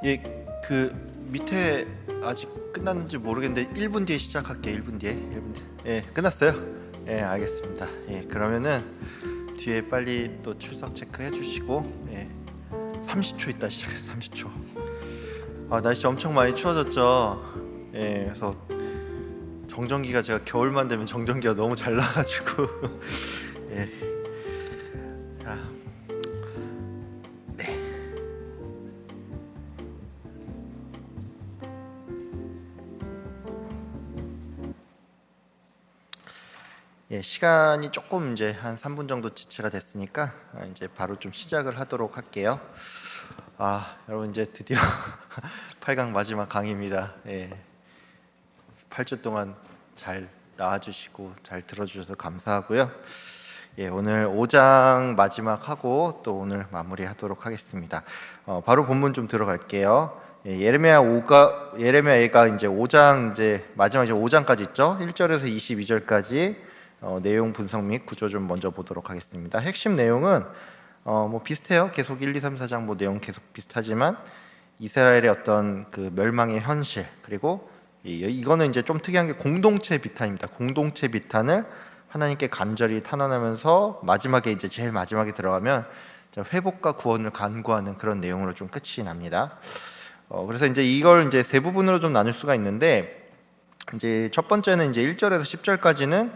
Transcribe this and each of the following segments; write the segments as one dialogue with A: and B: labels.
A: 예, 그 밑에 아직 끝났는지 모르겠는데 1분 뒤에 시작할게요. 1분 뒤에. 예, 끝났어요. 예, 알겠습니다. 예, 그러면은 뒤에 빨리 또 출석 체크해 주시고, 예, 30초 있다 시작해. 30초. 날씨 엄청 많이 추워졌죠. 예, 그래서 정전기가, 제가 겨울만 되면 정전기가 너무 잘 나가지고 예, 자, 네. 예, 시간이 조금 이제 한 3분 정도 지체가 됐으니까 이제 바로 좀 시작을 하도록 할게요. 여러분, 이제 드디어 8강 마지막 강의입니다. 예, 8주 동안 잘 나와주시고 잘 들어주셔서 감사하고요. 예, 오늘 5장 마지막 하고 또 오늘 마무리하도록 하겠습니다. 바로 본문 좀 들어갈게요. 예, 예레미야가 이제 5장, 이제 마지막 이제 5장까지 있죠. 1절에서 22절까지 내용 분석 및 구조 좀 먼저 보도록 하겠습니다. 핵심 내용은 뭐 비슷해요. 계속 1, 2, 3, 4장 뭐 내용 계속 비슷하지만 이스라엘의 어떤 그 멸망의 현실, 그리고 이거는 이제 좀 특이한 게 공동체 비탄입니다. 공동체 비탄을 하나님께 간절히 탄원하면서 마지막에, 이제 제일 마지막에 들어가면 회복과 구원을 간구하는 그런 내용으로 좀 끝이 납니다. 그래서 이제 이걸 이제 세 부분으로 좀 나눌 수가 있는데, 이제 첫 번째는 이제 1절에서 10절까지는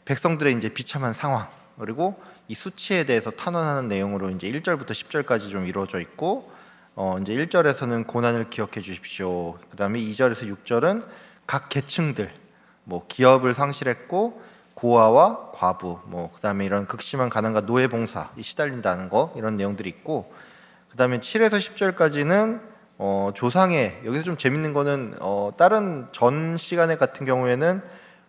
A: 백성들의 이제 비참한 상황, 그리고 이 수치에 대해서 탄원하는 내용으로 이제 1절부터 10절까지 좀 이루어져 있고, 이제 1절에서는 고난을 기억해 주십시오. 그다음에 2절에서 6절은 각 계층들, 뭐 기업을 상실했고 고아와 과부, 뭐 그다음에 이런 극심한 가난과 노예 봉사 시달린다는 거, 이런 내용들이 있고, 그다음에 7에서 10절까지는 조상의, 여기서 좀 재밌는 거는 다른 전 시간에 같은 경우에는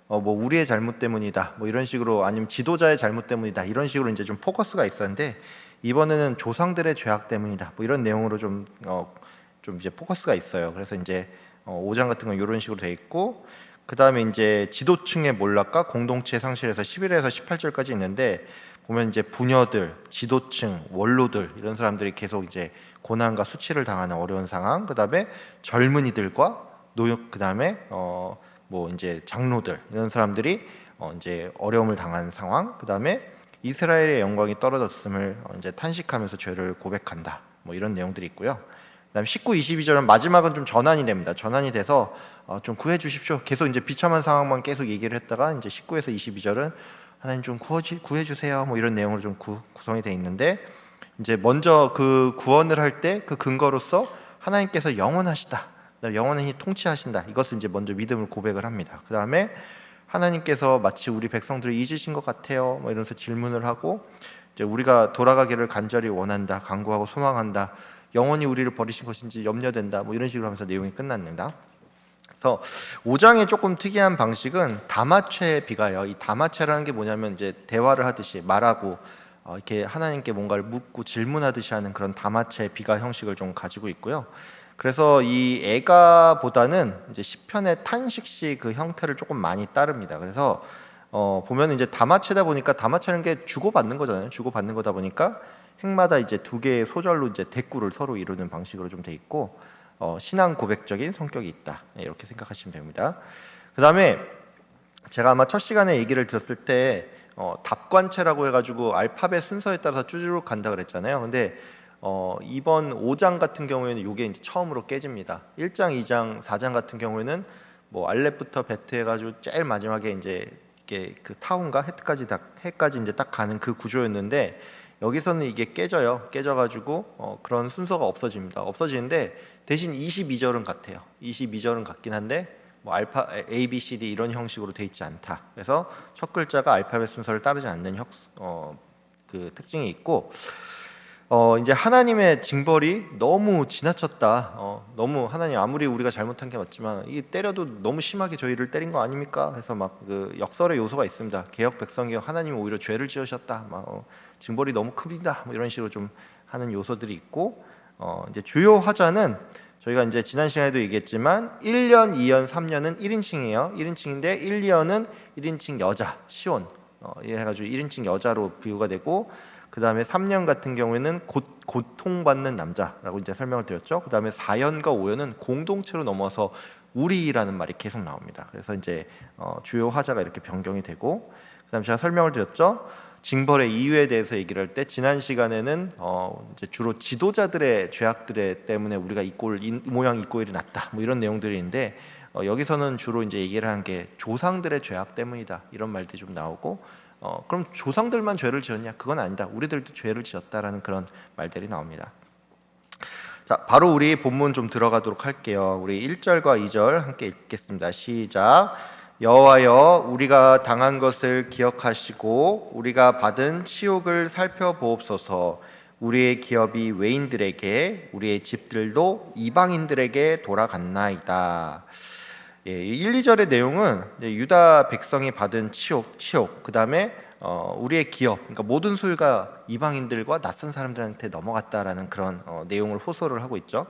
A: 뭐 우리의 잘못 때문이다, 뭐 이런 식으로, 아니면 지도자의 잘못 때문이다, 이런 식으로 이제 좀 포커스가 있었는데, 이번에는 조상들의 죄악 때문이다, 뭐 이런 내용으로 좀 이제 포커스가 있어요. 그래서 이제 5장 같은 건 이런 식으로 돼 있고, 그 다음에 이제 지도층의 몰락과 공동체 상실에서 11에서 18절까지 있는데, 보면 이제 부녀들, 지도층, 원로들, 이런 사람들이 계속 이제 고난과 수치를 당하는 어려운 상황, 그 다음에 젊은이들과 노역, 그 다음에 뭐 이제 장로들, 이런 사람들이 이제 어려움을 당하는 상황, 그 다음에 이스라엘의 영광이 떨어졌음을 이제 탄식하면서 죄를 고백한다, 뭐 이런 내용들이 있고요. 그다음에 19, 22절은 마지막은 좀 전환이 됩니다. 전환이 돼서 좀 구해 주십시오, 계속 이제 비참한 상황만 계속 얘기를 했다가, 이제 19에서 22절은 하나님 좀 구해 주세요, 뭐 이런 내용으로 좀 구성이 되어 있는데, 이제 먼저 그 구원을 할 때 그 근거로서 하나님께서 영원하시다, 영원히 통치하신다, 이것을 이제 먼저 믿음을 고백을 합니다. 그 다음에 하나님께서 마치 우리 백성들을 잊으신 것 같아요, 뭐 이러면서 질문을 하고, 이제 우리가 돌아가기를 간절히 원한다, 간구하고 소망한다, 영원히 우리를 버리신 것인지 염려된다, 뭐 이런 식으로 하면서 내용이 끝납니다. 그래서 5장의 조금 특이한 방식은 다마체 비가요. 이 다마체라는 게 뭐냐면, 이제 대화를 하듯이 말하고 이렇게 하나님께 뭔가를 묻고 질문하듯이 하는 그런 다마체 비가 형식을 좀 가지고 있고요. 그래서 이 애가보다는 이제 시편의 탄식시 그 형태를 조금 많이 따릅니다. 그래서 보면 이제 다마체다 보니까, 다마체는 게 주고받는 거잖아요. 주고받는 거다 보니까 핵마다 이제 두 개의 소절로 이제 대꾸를 서로 이루는 방식으로 좀 돼 있고, 신앙 고백적인 성격이 있다, 이렇게 생각하시면 됩니다. 그 다음에 제가 아마 첫 시간에 얘기를 들었을 때 답관체라고 해가지고 알파벳 순서에 따라서 쭈쭈룩 간다 그랬잖아요. 근데 이번 5장 같은 경우에는 이게 이제 처음으로 깨집니다. 1장, 2장, 4장 같은 경우에는 뭐 알렙부터 베트 해가지고 제일 마지막에 이제 이게 그 타운과 해까지 이제 딱 가는 그 구조였는데, 여기서는 이게 깨져가지고 그런 순서가 없어지는데, 대신 22절은 같아요. 22절은 같긴 한데 뭐 알파 A, B, C, D 이런 형식으로 돼 있지 않다. 그래서 첫 글자가 알파벳 순서를 따르지 않는 그 특징이 있고, 이제 하나님의 징벌이 너무 지나쳤다. 너무 하나님, 아무리 우리가 잘못한 게 맞지만 이게 때려도 너무 심하게 저희를 때린 거 아닙니까? 해서 막 그 역설의 요소가 있습니다. 개역 백성이요, 하나님이 오히려 죄를 지으셨다, 막 징벌이 너무 큽니다, 뭐 이런 식으로 좀 하는 요소들이 있고, 이제 주요 화자는 저희가 이제 지난 시간에도 얘기했지만 1년, 2년, 3년은 1인칭이에요. 1인칭인데 1년은 1인칭 여자 시온, 이래 가지고 1인칭 여자로 비유가 되고, 그 다음에 3년 같은 경우에는 고통받는 남자라고 이제 설명을 드렸죠. 그 다음에 4연과 5연은 공동체로 넘어서 우리라는 말이 계속 나옵니다. 그래서 이제 주요 화자가 이렇게 변경이 되고, 그 다음에 제가 설명을 드렸죠. 징벌의 이유에 대해서 얘기를 할 때 지난 시간에는 이제 주로 지도자들의 죄악들 때문에 우리가 이 모양 이 꼴이 났다 뭐 이런 내용들이 있는데, 여기서는 주로 이제 얘기를 한 게 조상들의 죄악 때문이다 이런 말들이 좀 나오고, 그럼 조상들만 죄를 지었냐? 그건 아니다. 우리들도 죄를 지었다라는 그런 말들이 나옵니다. 자, 바로 우리 본문 좀 들어가도록 할게요. 우리 1절과 2절 함께 읽겠습니다. 시작. 여호와여, 우리가 당한 것을 기억하시고 우리가 받은 치욕을 살펴보옵소서. 우리의 기업이 외인들에게, 우리의 집들도 이방인들에게 돌아갔나이다. 예, 1, 2절의 내용은 유다 백성이 받은 치욕, 그 다음에 우리의 기업, 그러니까 모든 소유가 이방인들과 낯선 사람들한테 넘어갔다라는 그런 내용을 호소를 하고 있죠.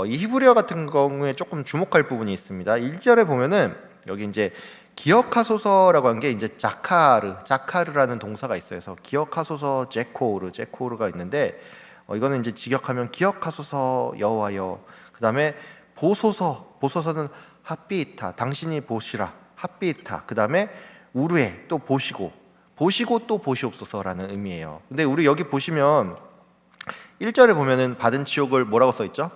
A: 이 히브리어 같은 경우에 조금 주목할 부분이 있습니다. 1절에 보면은 여기 이제 기억하소서라고 한 게 이제 자카르라는 동사가 있어요. 그래서 기억하소서 제코르가 있는데, 이거는 이제 직역하면 기억하소서 여호와여. 그 다음에 보소서는 핫비이타, 당신이 보시라, 핫비이타. 그 다음에 우르에, 또 보시고 또 보시옵소서라는 의미예요. 근데 우리 여기 보시면 1절에 보면은 받은 치욕을 뭐라고 써 있죠?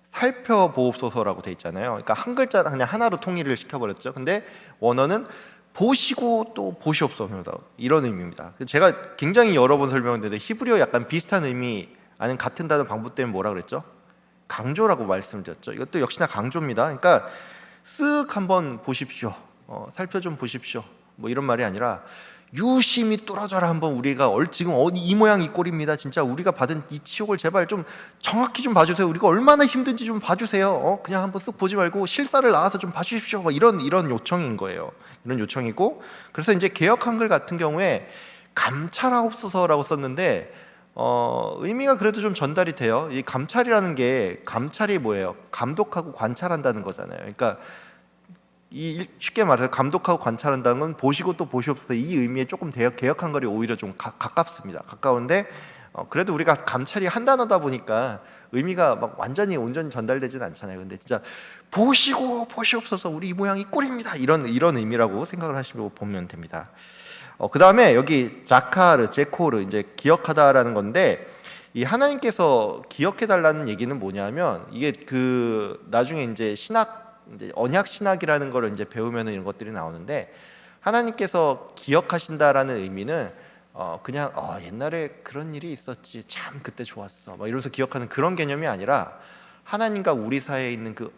A: 살펴보옵소서라고 돼 있잖아요. 그러니까 한 글자 그냥 하나로 통일을 시켜버렸죠. 근데 원어는 보시고 또 보시옵소서, 이런 의미입니다. 제가 굉장히 여러 번 설명했는데 히브리어 약간 비슷한 의미 아니면 같은 단어 반복되면 뭐라 그랬죠? 강조라고 말씀드렸죠. 이것도 역시나 강조입니다. 그러니까 쓱 한번 보십시오, 살펴 좀 보십시오, 뭐 이런 말이 아니라 유심히 뚫어져라, 한번 우리가 지금 이 모양 이 꼴입니다. 진짜 우리가 받은 이 치욕을 제발 좀 정확히 좀 봐주세요. 우리가 얼마나 힘든지 좀 봐주세요. 그냥 한번 쓱 보지 말고 실사를 나와서 좀 봐주십시오. 뭐 이런 요청인 거예요. 이런 요청이고, 그래서 이제 개역 한글 같은 경우에 감찰하옵소서라고 썼는데 의미가 그래도 좀 전달이 돼요. 이 감찰이 뭐예요? 감독하고 관찰한다는 거잖아요. 그러니까 쉽게 말해서 감독하고 관찰한다는 건 보시고 또 보시옵소서, 이 의미에 조금 개역 한글이 오히려 좀 가깝습니다. 가까운데 그래도 우리가 감찰이 한 단어다 보니까 의미가 막 완전히 온전히 전달되진 않잖아요. 근데 진짜 보시고 보시옵소서, 우리 이 모양이 꼴입니다, 이런 의미라고 생각을 하시고 보면 됩니다. 그 다음에 여기 제코르 이제 기억하다라는 건데, 이 하나님께서 기억해달라는 얘기는 뭐냐면, 이게 나중에 이제 언약 신학이라는 걸 이제 배우면 이런 것들이 나오는데, 하나님께서 기억하신다라는 의미는 그냥 옛날에 그런 일이 있었지, 참 그때 좋았어 막 이러면서 기억하는 그런 개념이 아니라, 하나님과 우리 사이에 있는 그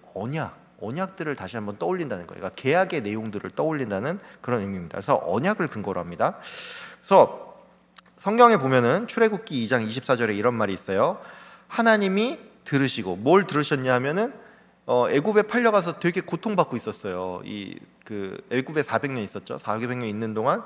A: 언약들을 다시 한번 떠올린다는 거예요. 그러니까 계약의 내용들을 떠올린다는 그런 의미입니다. 그래서 언약을 근거로 합니다. 그래서 성경에 보면은 출애굽기 2장 24절에 이런 말이 있어요. 하나님이 들으시고, 뭘 들으셨냐 하면은 애굽에 팔려가서 되게 고통받고 있었어요. 애굽에 400년 있었죠. 400년 있는 동안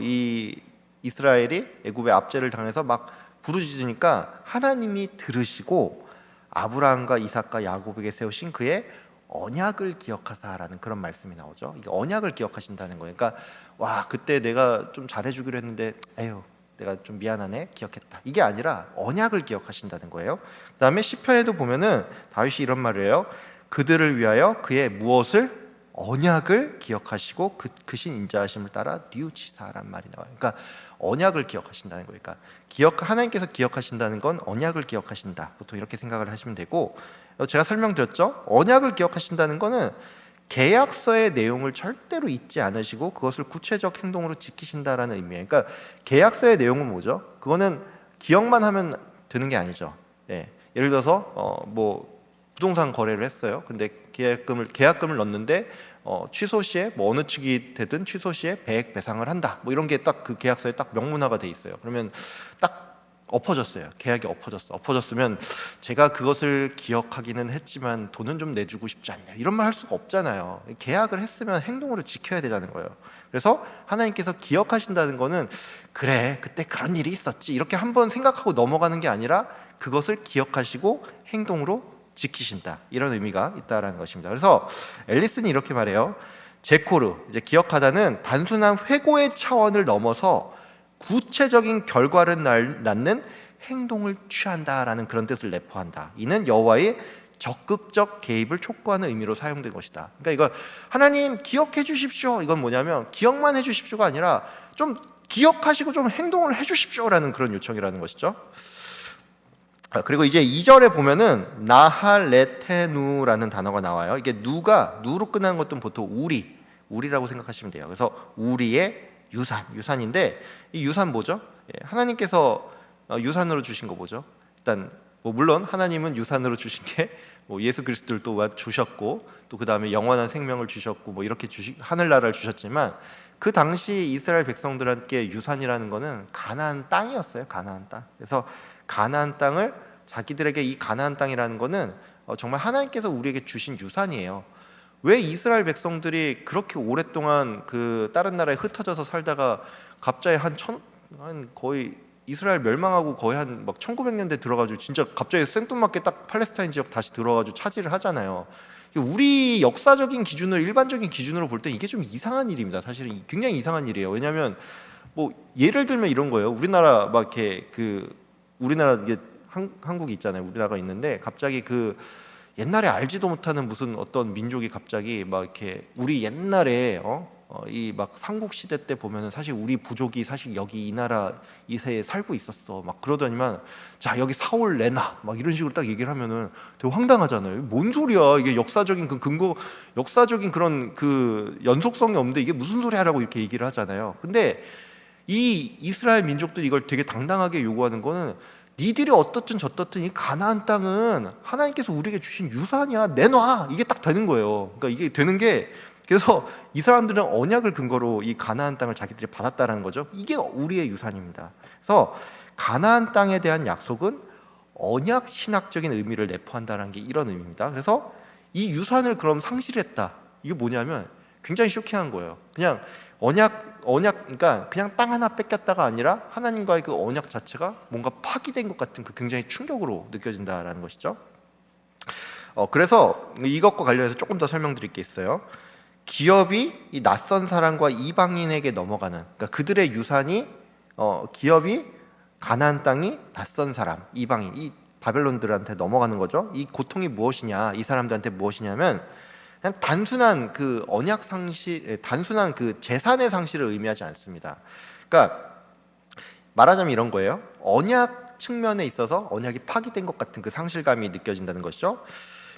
A: 이 이스라엘이 애굽의 압제를 당해서 막 부르짖으니까 하나님이 들으시고 아브라함과 이삭과 야곱에게 세우신 그의 언약을 기억하사라는 그런 말씀이 나오죠. 이게 언약을 기억하신다는 거예요. 그러니까 와, 그때 내가 좀 잘해주기로 했는데 에휴, 내가 좀 미안하네, 기억했다, 이게 아니라 언약을 기억하신다는 거예요. 그 다음에 시편에도 보면은 다윗이 이런 말을 해요. 그들을 위하여 그의 무엇을? 언약을 기억하시고 그신 인자하심을 따라 뉘우치사란 말이 나와요. 그러니까 언약을 기억하신다는 거예요. 그러니까 하나님께서 기억하신다는 건 언약을 기억하신다, 보통 이렇게 생각을 하시면 되고, 제가 설명드렸죠. 언약을 기억하신다는 거는 계약서의 내용을 절대로 잊지 않으시고 그것을 구체적 행동으로 지키신다라는 의미예요. 그러니까 계약서의 내용은 뭐죠? 그거는 기억만 하면 되는 게 아니죠. 예를 들어서 뭐 부동산 거래를 했어요. 근데 계약금을 넣었는데 취소 시에 뭐 어느 측이 되든 취소 시에 배액 배상을 한다, 뭐 이런 게 딱 그 계약서에 딱 명문화가 돼 있어요. 그러면 딱 엎어졌어요. 계약이 엎어졌으면 제가 그것을 기억하기는 했지만 돈은 좀 내주고 싶지 않냐, 이런 말 할 수가 없잖아요. 계약을 했으면 행동으로 지켜야 되자는 거예요. 그래서 하나님께서 기억하신다는 거는 그래, 그때 그런 일이 있었지, 이렇게 한번 생각하고 넘어가는 게 아니라 그것을 기억하시고 행동으로 지키신다, 이런 의미가 있다라는 것입니다. 그래서 앨리슨이 이렇게 말해요. 제코르, 이제 기억하다는 단순한 회고의 차원을 넘어서 구체적인 결과를 낳는 행동을 취한다라는 그런 뜻을 내포한다. 이는 여호와의 적극적 개입을 촉구하는 의미로 사용된 것이다. 그러니까 이거 하나님 기억해 주십시오. 이건 뭐냐면 기억만 해 주십시오가 아니라 좀 기억하시고 좀 행동을 해 주십시오라는 그런 요청이라는 것이죠. 그리고 이제 2절에 보면은 나할레테누라는 단어가 나와요. 이게 누로 끝나는 것도 보통 우리라고 생각하시면 돼요. 그래서 우리의 유산인데 이 유산 뭐죠? 하나님께서 유산으로 주신 거 뭐죠? 일단 물론 하나님은 유산으로 주신 게 예수 그리스도를 또한 주셨고 또 그 다음에 영원한 생명을 주셨고 이렇게 하늘나라를 주셨지만 그 당시 이스라엘 백성들에게 유산이라는 거는 가나안 땅이었어요. 가나안 땅. 그래서 가나안 땅을 자기들에게 이 가나안 땅이라는 거는 정말 하나님께서 우리에게 주신 유산이에요. 왜 이스라엘 백성들이 그렇게 오랫동안 그 다른 나라에 흩어져서 살다가 갑자기 한 거의 이스라엘 멸망하고 거의 한 막 1900년대 들어가지고 진짜 갑자기 생뚱맞게 딱 팔레스타인 지역 다시 들어가지고 차지를 하잖아요. 우리 역사적인 기준으로 일반적인 기준으로 볼 때 이게 좀 이상한 일입니다. 사실은 굉장히 이상한 일이에요. 왜냐하면 예를 들면 이런 거예요. 우리나라 막 이렇게 우리나라 이게 한국이 있잖아요. 우리나라가 있는데 갑자기 옛날에 알지도 못하는 무슨 어떤 민족이 갑자기 막 이렇게 우리 옛날에 이 막 삼국 시대 때 보면은 사실 우리 부족이 사실 여기 이 나라 이세에 살고 있었어 막 그러더니만 자 여기 사올 내놔 막 이런 식으로 딱 얘기를 하면은 되게 황당하잖아요. 뭔 소리야 이게 역사적인 근거 역사적인 그런 연속성이 없는데 이게 무슨 소리야라고 이렇게 얘기를 하잖아요. 근데 이 이스라엘 민족들이 이걸 되게 당당하게 요구하는 거는 니들이 어떻든 저떻든 이 가나안 땅은 하나님께서 우리에게 주신 유산이야 내놔 이게 딱 되는 거예요. 그러니까 이게 되는 게 그래서 이 사람들은 언약을 근거로 이 가나안 땅을 자기들이 받았다는 거죠. 이게 우리의 유산입니다. 그래서 가나안 땅에 대한 약속은 언약 신학적인 의미를 내포한다는 게 이런 의미입니다. 그래서 이 유산을 그럼 상실했다. 이게 뭐냐면 굉장히 쇼킹한 거예요. 그냥 언약 그러니까 그냥 땅 하나 뺏겼다가 아니라 하나님과의 그 언약 자체가 뭔가 파기된 것 같은 굉장히 충격으로 느껴진다라는 것이죠. 그래서 이것과 관련해서 조금 더 설명드릴 게 있어요. 기업이 이 낯선 사람과 이방인에게 넘어가는 그러니까 그들의 유산이 기업이 가나안 땅이 낯선 사람 이방인 이 바벨론들한테 넘어가는 거죠. 이 고통이 무엇이냐 이 사람들한테 무엇이냐면 그냥 단순한 언약 상실 단순한 재산의 상실을 의미하지 않습니다. 그러니까 말하자면 이런 거예요. 언약 측면에 있어서 언약이 파기된 것 같은 상실감이 느껴진다는 것이죠.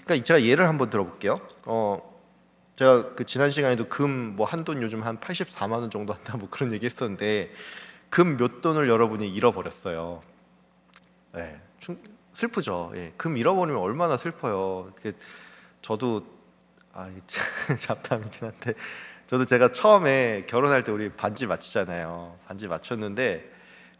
A: 그러니까 제가 예를 한번 들어볼게요. 제가 지난 시간에도 금 한돈 요즘 한 84만 원 정도 한다 그런 얘기 했었는데 금 몇 돈을 여러분이 잃어버렸어요. 네, 슬프죠. 예, 금 잃어버리면 얼마나 슬퍼요. 저도 잡담이긴 한데 저도 제가 처음에 결혼할 때 우리 반지 맞추잖아요. 반지 맞췄는데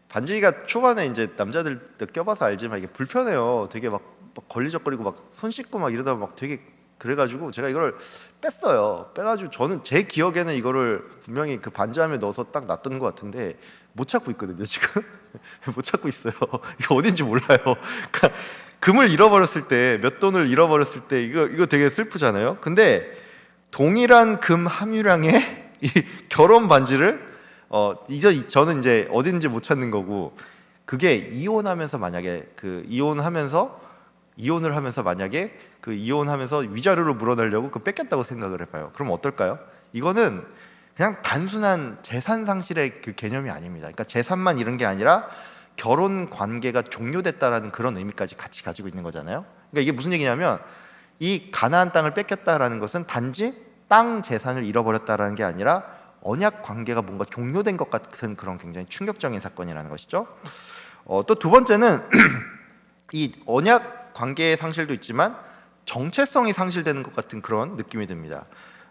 A: 반지가 초반에 이제 남자들 껴봐서 알지만 이게 불편해요. 되게 막 걸리적거리고 막 손 씻고 막 이러다 막 되게 그래가지고 제가 이걸 뺐어요. 빼가지고 저는 제 기억에는 이거를 분명히 반지함에 넣어서 딱 놔두는 것 같은데 못 찾고 있거든요 지금. 못 찾고 있어요. 이거 어딘지 몰라요. 그러니까 금을 잃어버렸을 때 몇 돈을 잃어버렸을 때 이거 되게 슬프잖아요. 근데 동일한 금 함유량의 이 결혼 반지를 저는 이제 어딘지 못 찾는 거고 그게 이혼하면서 만약에 이혼을 하면서 만약에 이혼하면서 위자료를 물어내려고 뺏겼다고 생각을 해봐요. 그럼 어떨까요? 이거는 그냥 단순한 재산 상실의 개념이 아닙니다. 그러니까 재산만 잃은 게 아니라 결혼 관계가 종료됐다라는 그런 의미까지 같이 가지고 있는 거잖아요. 그러니까 이게 무슨 얘기냐면 이 가나안 땅을 뺏겼다라는 것은 단지 땅 재산을 잃어버렸다라는 게 아니라 언약 관계가 뭔가 종료된 것 같은 그런 굉장히 충격적인 사건이라는 것이죠. 또 두 번째는 이 언약 관계의 상실도 있지만 정체성이 상실되는 것 같은 그런 느낌이 듭니다.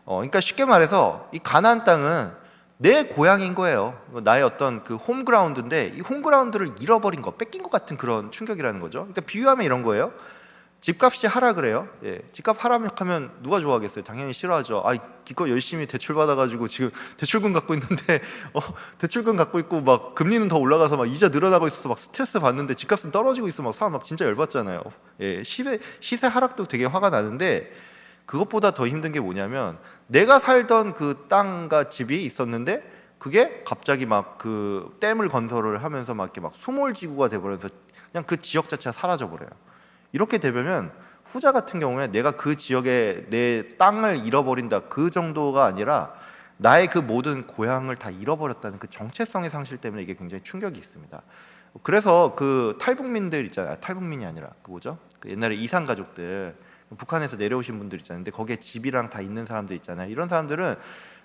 A: 그러니까 쉽게 말해서 이 가나안 땅은 내 고향인 거예요. 나의 어떤 홈그라운드인데 이 홈그라운드를 잃어버린 거, 뺏긴 것 같은 그런 충격이라는 거죠. 그러니까 비유하면 이런 거예요. 집값이 하락을 예, 집값 하락하면 누가 좋아하겠어요? 당연히 싫어하죠. 이거 열심히 대출 받아가지고 지금 대출금 갖고 있는데 대출금 갖고 있고 막 금리는 더 올라가서 막 이자 늘어나고 있어서 막 스트레스 받는데 집값은 떨어지고 있어 막 사람 막 진짜 열받잖아요. 예, 시세 하락도 되게 화가 나는데 그것보다 더 힘든 게 뭐냐면 내가 살던 땅과 집이 있었는데 그게 갑자기 막 그 댐을 건설을 하면서 막 이렇게 막 수몰지구가 돼버려서 그냥 그 지역 자체가 사라져 버려요. 이렇게 되면 후자 같은 경우에 내가 그 지역에 내 땅을 잃어버린다 그 정도가 아니라 나의 그 모든 고향을 다 잃어버렸다는 그 정체성의 상실 때문에 이게 굉장히 충격이 있습니다. 그래서 그 탈북민들 있잖아요. 탈북민이 아니라 그 뭐죠? 그 옛날에 이산 가족들, 북한에서 내려오신 분들 있잖아요. 근데 거기에 집이랑 다 있는 사람들 있잖아요. 이런 사람들은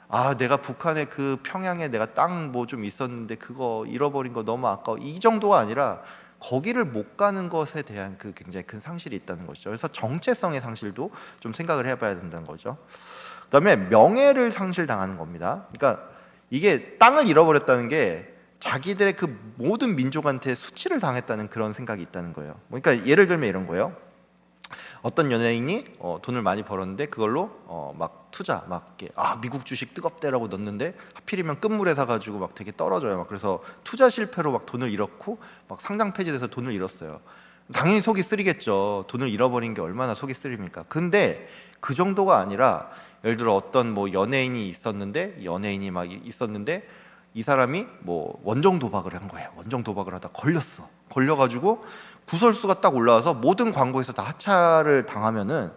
A: 아, 내가 북한의 그 평양에 내가 땅 뭐 좀 있었는데 그거 잃어버린 거 너무 아까워, 이 정도가 아니라 거기를 못 가는 것에 대한 그 굉장히 큰 상실이 있다는 것이죠. 그래서 정체성의 상실도 좀 생각을 해봐야 된다는 거죠. 그다음에 명예를 상실당하는 겁니다. 그러니까 이게 땅을 잃어버렸다는 게 자기들의 그 모든 민족한테 수치를 당했다는 그런 생각이 있다는 거예요. 그러니까 예를 들면 이런 거예요. 어떤 연예인이 돈을 많이 벌었는데 그걸로 막 투자 막 이렇게 미국 주식 뜨겁대라고 넣었는데 하필이면 끝물에 사가지고 막 되게 떨어져요. 막 그래서 투자 실패로 막 돈을 잃었고 막 상장 폐지돼서 돈을 잃었어요. 당연히 속이 쓰리겠죠. 돈을 잃어버린 게 얼마나 속이 쓰립니까? 근데 그 정도가 아니라 예를 들어 어떤 뭐 연예인이 있었는데 이 사람이 뭐 원정 도박을 한 거예요. 원정 도박을 하다 걸려가지고 구설수가 딱 올라와서 모든 광고에서 다 하차를 당하면은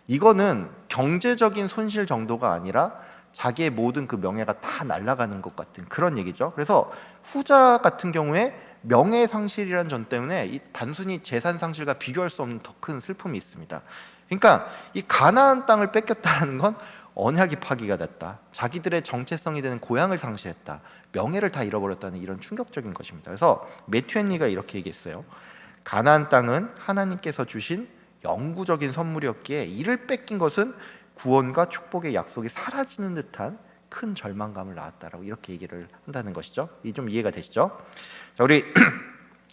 A: 이거는 경제적인 손실 정도가 아니라 자기의 모든 그 명예가 다 날아가는 것 같은 그런 얘기죠. 그래서 후자 같은 경우에 명예상실이라는 점 때문에 이 단순히 재산 상실과 비교할 수 없는 더 큰 슬픔이 있습니다. 그러니까 이 가나안 땅을 뺏겼다는 건 언약이 파기가 됐다, 자기들의 정체성이 되는 고향을 상실했다, 명예를 다 잃어버렸다는 이런 충격적인 것입니다. 그래서 매튜 헨리가 이렇게 얘기했어요. 가나안 땅은 하나님께서 주신 영구적인 선물이었기에 이를 뺏긴 것은 구원과 축복의 약속이 사라지는 듯한 큰 절망감을 낳았다라고 이렇게 얘기를 한다는 것이죠. 이 좀 이해가 되시죠? 자, 우리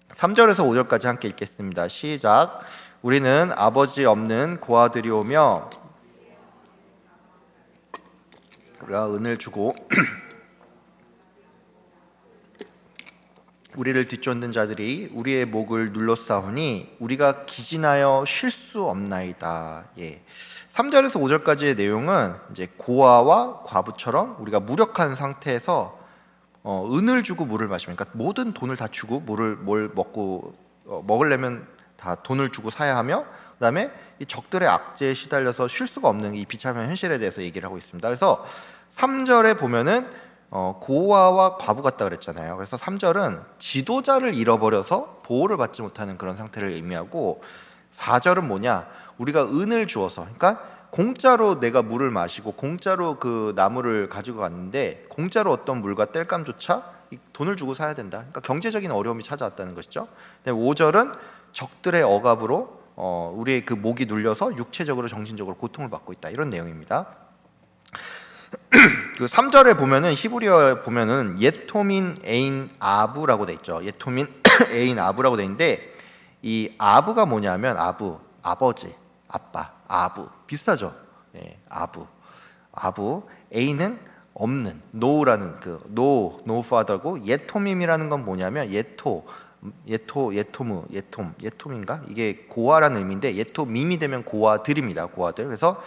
A: 3절에서 5절까지 함께 읽겠습니다. 시작. 우리는 아버지 없는 고아들이 오며 우리가 은을 주고 우리를 뒤쫓는 자들이 우리의 목을 눌러싸우니 우리가 기진하여 쉴 수 없나이다. 3절에서 5절까지의 내용은 이제 고아와 과부처럼 우리가 무력한 상태에서 은을 주고 물을 마시면, 그러니까 모든 돈을 다 주고 뭘 먹고 먹으려면 다 돈을 주고 사야 하며, 그다음에 이 적들의 악재에 시달려서 쉴 수가 없는 이 비참한 현실에 대해서 얘기를 하고 있습니다. 그래서 3절에 보면은 고아와 과부 같다 그랬잖아요. 그래서 3절은 지도자를 잃어버려서 보호를 받지 못하는 그런 상태를 의미하고, 4절은 뭐냐? 우리가 은을 주어서, 그러니까 공짜로 내가 물을 마시고 공짜로 그 나무를 가지고 갔는데 공짜로 어떤 물과 땔감조차 돈을 주고 사야 된다. 그러니까 경제적인 어려움이 찾아왔다는 것이죠. 5절은 적들의 억압으로 우리의 그 목이 눌려서 육체적으로 정신적으로 고통을 받고 있다, 이런 내용입니다. 그 3절에 보면은 히브리어에 보면은 예토민 에인 아부라고 돼 있죠. 예토민 에인 아부라고 돼 있는데, 이 아부가 뭐냐면 아버지, 아빠, 아부 비슷하죠. 아부. 에인은 없는, no라는 그 no father고, 예토밈이라는 건 뭐냐면 예톰인가? 이게 고아라는 의미인데 예토밈이 되면 고아들입니다. 고아들. 그래서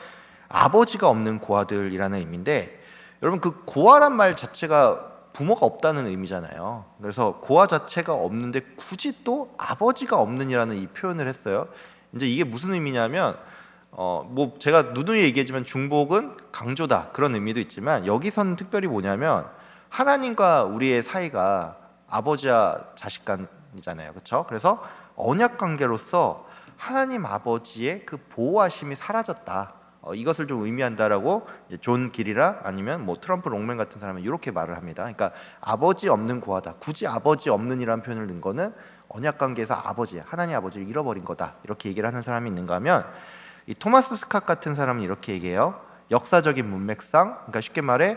A: 아버지가 없는 고아들이라는 의미인데, 여러분 그 고아란 말 자체가 부모가 없다는 의미잖아요. 그래서 고아 자체가 없는데 굳이 또 아버지가 없는이라는 이 표현을 했어요. 이제 이게 무슨 의미냐면 뭐 제가 누누이 얘기했지만 중복은 강조다, 그런 의미도 있지만 여기서는 특별히 뭐냐면 하나님과 우리의 사이가 아버지와 자식 간이잖아요. 그렇죠? 그래서 언약 관계로서 하나님 아버지의 그 보호하심이 사라졌다, 이것을 좀 의미한다라고 이제 존 길이라 아니면 뭐 트럼프 롱맨 같은 사람은 이렇게 말을 합니다. 그러니까 아버지 없는 고아다, 굳이 아버지 없는이라는 표현을 넣은 거는 언약 관계에서 하나님 아버지를 잃어버린 거다, 이렇게 얘기를 하는 사람이 있는가 하면, 이 토마스 스캇 같은 사람은 이렇게 얘기해요. 역사적인 문맥상, 그러니까 쉽게 말해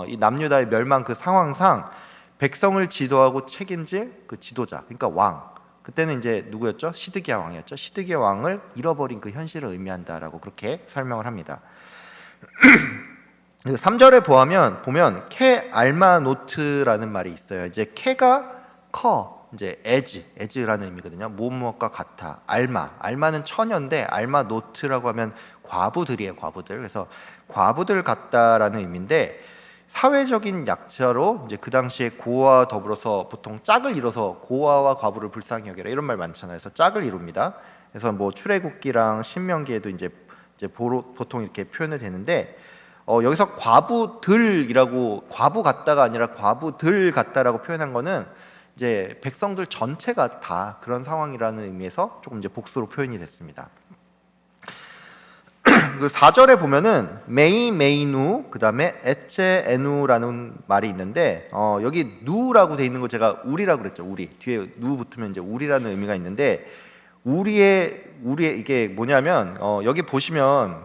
A: 이 남유다의 멸망 그 상황상 백성을 지도하고 책임질 그 지도자, 그러니까 왕, 그때는 이제 누구였죠? 시드기야 왕이었죠. 시드기야 왕을 잃어버린 그 현실을 의미한다라고 그렇게 설명을 합니다. 3절에 보면 케 알마노트라는 말이 있어요. 이제 케가 이제 에즈라는 의미거든요. 무엇무엇과 같아. 알마는 처녀인데 알마노트라고 하면 과부들이에요. 과부들. 그래서 과부들 같다라는 의미인데, 사회적인 약자로 이제 그 당시에 고아와 더불어서 보통 짝을 이뤄서 고아와 과부를 불쌍히 여겨라 이런 말 많잖아요. 그래서 짝을 이룹니다. 그래서 뭐 출애굽기랑 신명기에도 이제 보통 이렇게 표현을 되는데 여기서 과부들이라고 과부 같다가 아니라 과부들 같다라고 표현한 거는 이제 백성들 전체가 다 그런 상황이라는 의미에서 조금 이제 복수로 표현이 됐습니다. 그 4절에 보면은 메이누 그다음에 에체에누라는 말이 있는데 여기 누라고 돼 있는 거 제가 우리라고 그랬죠. 우리 뒤에 누 붙으면 이제 우리라는 의미가 있는데 우리의 이게 뭐냐면 여기 보시면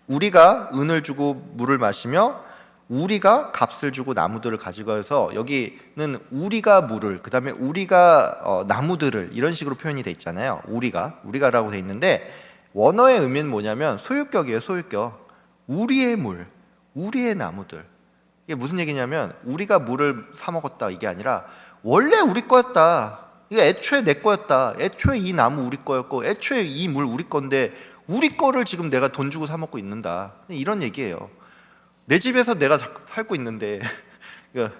A: 우리가 은을 주고 물을 마시며 우리가 값을 주고 나무들을 가지고 해서 여기는 우리가 물을 그다음에 우리가 나무들을 이런 식으로 표현이 돼 있잖아요. 우리가라고 돼 있는데 원어의 의미는 뭐냐면 소유격이에요. 소유격. 우리의 물, 우리의 나무들. 이게 무슨 얘기냐면 우리가 물을 사 먹었다 이게 아니라 원래 우리 거였다. 이게 애초에 내 거였다. 애초에 이 나무 우리 거였고 애초에 이 물 우리 건데 우리 거를 지금 내가 돈 주고 사 먹고 있는다. 이런 얘기예요. 내 집에서 내가 살고 있는데 그러니까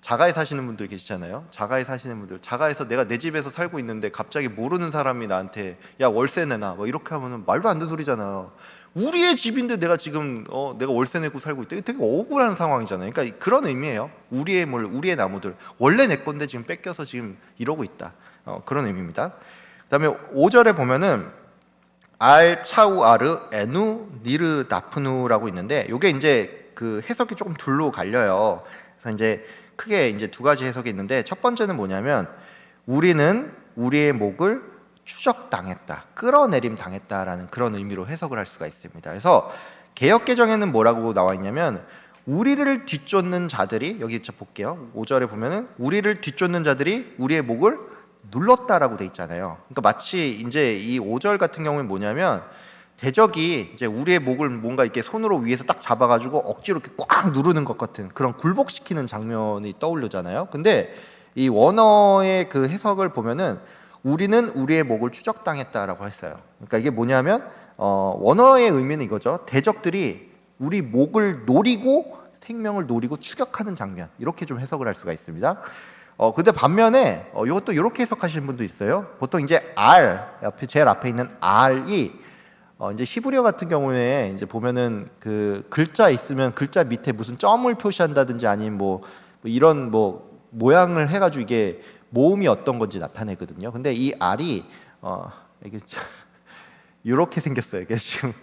A: 자가에 사시는 분들 계시잖아요. 자가에서 내가 내 집에서 살고 있는데 갑자기 모르는 사람이 나한테 야 월세 내놔 뭐 이렇게 하면은 말도 안 되는 소리잖아요. 우리의 집인데 내가 지금 내가 월세 내고 살고 있다. 되게 억울한 상황이잖아요. 그러니까 그런 의미예요. 우리의 물, 우리의 나무들 원래 내 건데 지금 뺏겨서 지금 이러고 있다. 그런 의미입니다. 그다음에 5절에 보면은 알 차우 아르 에누 니르 나프누라고 있는데 이게 이제 그 해석이 조금 둘로 갈려요. 그래서 이제 크게 이제 두 가지 해석이 있는데 첫 번째는 뭐냐면 우리는 우리의 목을 추적당했다, 끌어내림 당했다라는 그런 의미로 해석을 할 수가 있습니다. 그래서 개역개정에는 뭐라고 나와 있냐면 우리를 뒤쫓는 자들이 여기 볼게요. 5절에 보면은 우리를 뒤쫓는 자들이 우리의 목을 눌렀다라고 돼 있잖아요. 그러니까 마치 이제 이 5절 같은 경우는 뭐냐면 대적이 이제 우리의 목을 뭔가 이렇게 손으로 위에서 딱 잡아가지고 억지로 이렇게 꽉 누르는 것 같은 그런 굴복시키는 장면이 떠오르잖아요. 근데 이 원어의 그 해석을 보면은 우리는 우리의 목을 추적당했다라고 했어요. 그러니까 이게 뭐냐면 원어의 의미는 이거죠. 대적들이 우리 목을 노리고 생명을 노리고 추격하는 장면 이렇게 좀 해석을 할 수가 있습니다. 근데 반면에 이것도 이렇게 해석하시는 분도 있어요. 보통 이제 제일 앞에 있는 R이 이제 히브리어 같은 경우에 이제 보면은 그 글자 있으면 글자 밑에 무슨 점을 표시한다든지 아니면 뭐 이런 뭐 모양을 해가지고 이게 모음이 어떤 건지 나타내거든요. 근데 이 R이 이게 이렇게 생겼어요. 이게 지금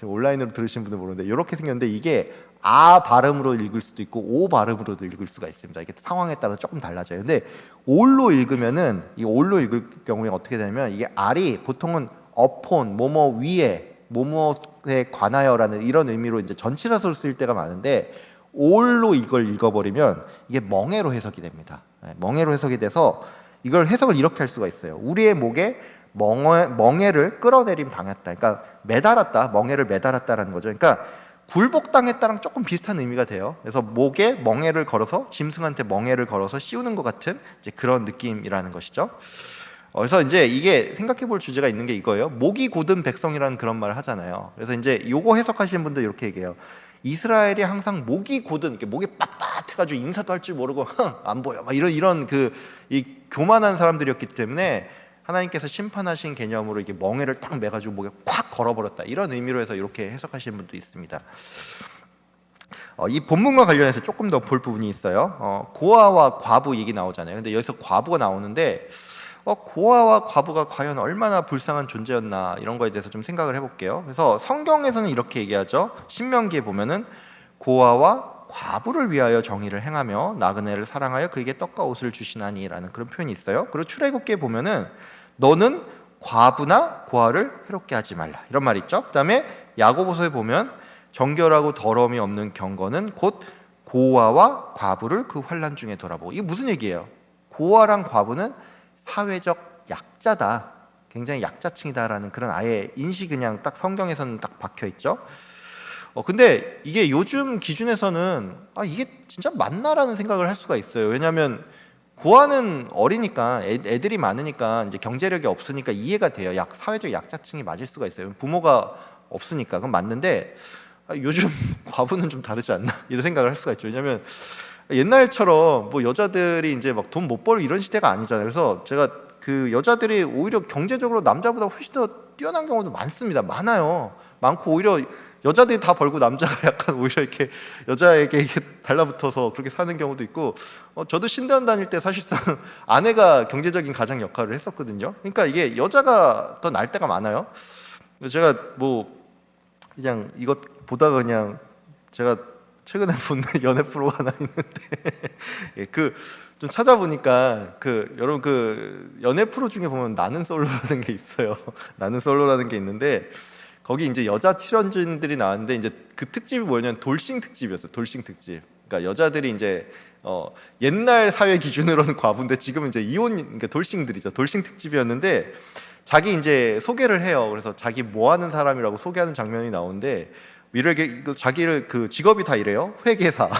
A: 온라인으로 들으시는 분들 모르는데 이렇게 생겼는데 이게 아 발음으로 읽을 수도 있고 오 발음으로도 읽을 수가 있습니다. 이게 상황에 따라 조금 달라져요. 근데 올로 읽으면은 이 올로 읽을 경우에 어떻게 되냐면 이게 R이 보통은 upon 뭐뭐 위에 뭐뭐에 관하여라는 이런 의미로 이제 전치사서를 쓸 때가 많은데 올로 이걸 읽어버리면 이게 멍해로 해석이 됩니다. 멍해로 해석이 돼서 이걸 해석을 이렇게 할 수가 있어요. 우리의 목에 멍해를 끌어내림 당했다. 그러니까 매달았다. 멍해를 매달았다라는 거죠. 그러니까 굴복당했다랑 조금 비슷한 의미가 돼요. 그래서 목에 멍해를 걸어서 짐승한테 멍해를 걸어서 씌우는 것 같은 이제 그런 느낌이라는 것이죠. 그래서 이제 이게 생각해 볼 주제가 있는 게 이거예요. 목이 곧은 백성이라는 그런 말을 하잖아요. 그래서 이제 요거 해석하시는 분들 이렇게 얘기해요. 이스라엘이 항상 목이 곧은 이렇게 목이 빳빳해가지고 인사도 할 줄 모르고 안 보여 막 이런 그 이 교만한 사람들이었기 때문에 하나님께서 심판하신 개념으로 이게 멍에를 딱 매가지고 목에 콱 걸어버렸다 이런 의미로 해서 이렇게 해석하시는 분도 있습니다. 이 본문과 관련해서 조금 더 볼 부분이 있어요. 고아와 과부 얘기 나오잖아요. 근데 여기서 과부가 나오는데 고아와 과부가 과연 얼마나 불쌍한 존재였나 이런 거에 대해서 좀 생각을 해볼게요. 그래서 성경에서는 이렇게 얘기하죠. 신명기에 보면은 고아와 과부를 위하여 정의를 행하며 나그네를 사랑하여 그에게 떡과 옷을 주시나니라는 그런 표현이 있어요. 그리고 출애굽기에 보면은 너는 과부나 고아를 해롭게 하지 말라 이런 말이 있죠. 그 다음에 야고보서에 보면 정결하고 더러움이 없는 경건은 곧 고아와 과부를 그 환난 중에 돌아보고. 이게 무슨 얘기예요? 고아랑 과부는 사회적 약자다, 굉장히 약자층이다라는 그런 아예 인식이 그냥 딱 성경에서는 딱 박혀 있죠. 근데 이게 요즘 기준에서는 이게 진짜 맞나라는 생각을 할 수가 있어요. 왜냐하면 고아는 어리니까 애들이 많으니까 이제 경제력이 없으니까 이해가 돼요. 사회적 약자층이 맞을 수가 있어요. 부모가 없으니까 그건 맞는데 요즘 과부는 좀 다르지 않나 이런 생각을 할 수가 있죠. 왜냐하면 옛날처럼 뭐 여자들이 이제 막 돈 못 벌 이런 시대가 아니잖아요. 그래서 제가 그 여자들이 오히려 경제적으로 남자보다 훨씬 더 뛰어난 경우도 많습니다. 많아요. 많고 오히려 여자들이 다 벌고 남자가 약간 오히려 이렇게 여자에게 이렇게 달라붙어서 그렇게 사는 경우도 있고, 저도 신대원 다닐 때 사실상 아내가 경제적인 가장 역할을 했었거든요. 그러니까 이게 여자가 더 날 때가 많아요. 제가 뭐 그냥 이것 보다가 그냥 제가 최근에 본 연애 프로가 하나 있는데 예, 그 좀 찾아보니까 그 여러분 그 연애 프로 중에 보면 나는 솔로라는 게 있어요. 나는 솔로라는 게 있는데 거기 이제 여자 출연진들이 나왔는데 이제 그 특집이 뭐냐면 돌싱 특집이었어요. 돌싱 특집. 그러니까 여자들이 이제 옛날 사회 기준으로는 과부인데 지금은 이제 이혼, 그러니까 돌싱들이죠. 돌싱 특집이었는데 자기 이제 소개를 해요. 그래서 자기 뭐 하는 사람이라고 소개하는 장면이 나오는데 이렇게 자기를 그 직업이 다 이래요. 회계사,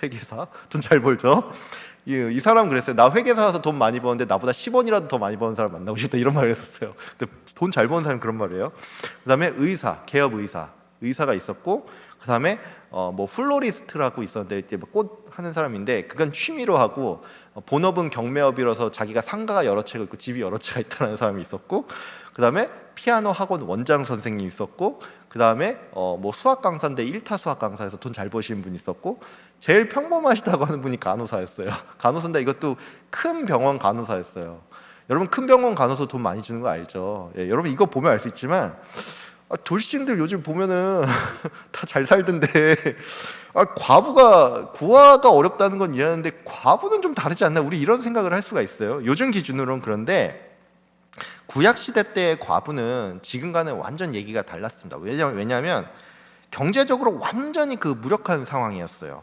A: 회계사 돈 잘 벌죠. 이 사람 그랬어요. 나 회계사라서 돈 많이 버는데 나보다 10원이라도 더 많이 버는 사람 만나고 싶다 이런 말을 했었어요. 근데 돈 잘 버는 사람 그런 말이에요. 그다음에 의사, 개업 의사가 있었고, 그다음에 뭐 플로리스트라고 있었는데 이제 꽃 하는 사람인데 그건 취미로 하고, 본업은 경매업이라서 자기가 상가가 여러 채가 있고 집이 여러 채가 있다는 사람이 있었고, 그다음에 피아노 학원 원장 선생님 있었고, 그다음에 뭐 수학 강사인데 1타 수학 강사에서 돈 잘 버시는 분이 있었고, 제일 평범하시다고 하는 분이 간호사였어요. 간호사인데 이것도 큰 병원 간호사였어요. 여러분 큰 병원 간호사 돈 많이 주는 거 알죠? 예, 여러분 이거 보면 알 수 있지만 돌싱들 요즘 보면은 다 잘 살던데 고아가 어렵다는 건 이해하는데 과부는 좀 다르지 않나? 우리 이런 생각을 할 수가 있어요. 요즘 기준으로는. 그런데 구약 시대 때의 과부는 지금과는 완전 얘기가 달랐습니다. 왜냐하면 경제적으로 완전히 그 무력한 상황이었어요.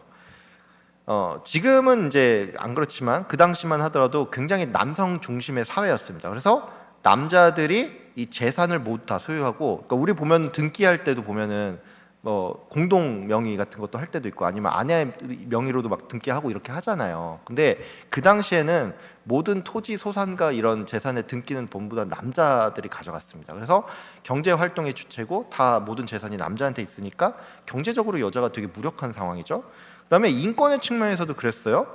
A: 지금은 이제 안 그렇지만 그 당시만 하더라도 굉장히 남성 중심의 사회였습니다. 그래서 남자들이 이 재산을 모두 다 소유하고, 그러니까 우리 보면 등기할 때도 보면은 공동 명의 같은 것도 할 때도 있고 아니면 아내 명의로도 막 등기하고 이렇게 하잖아요. 근데 그 당시에는 모든 토지 소산과 이런 재산의 등기는 전부 다 남자들이 가져갔습니다. 그래서 경제 활동의 주체고 다 모든 재산이 남자한테 있으니까 경제적으로 여자가 되게 무력한 상황이죠. 그다음에 인권의 측면에서도 그랬어요.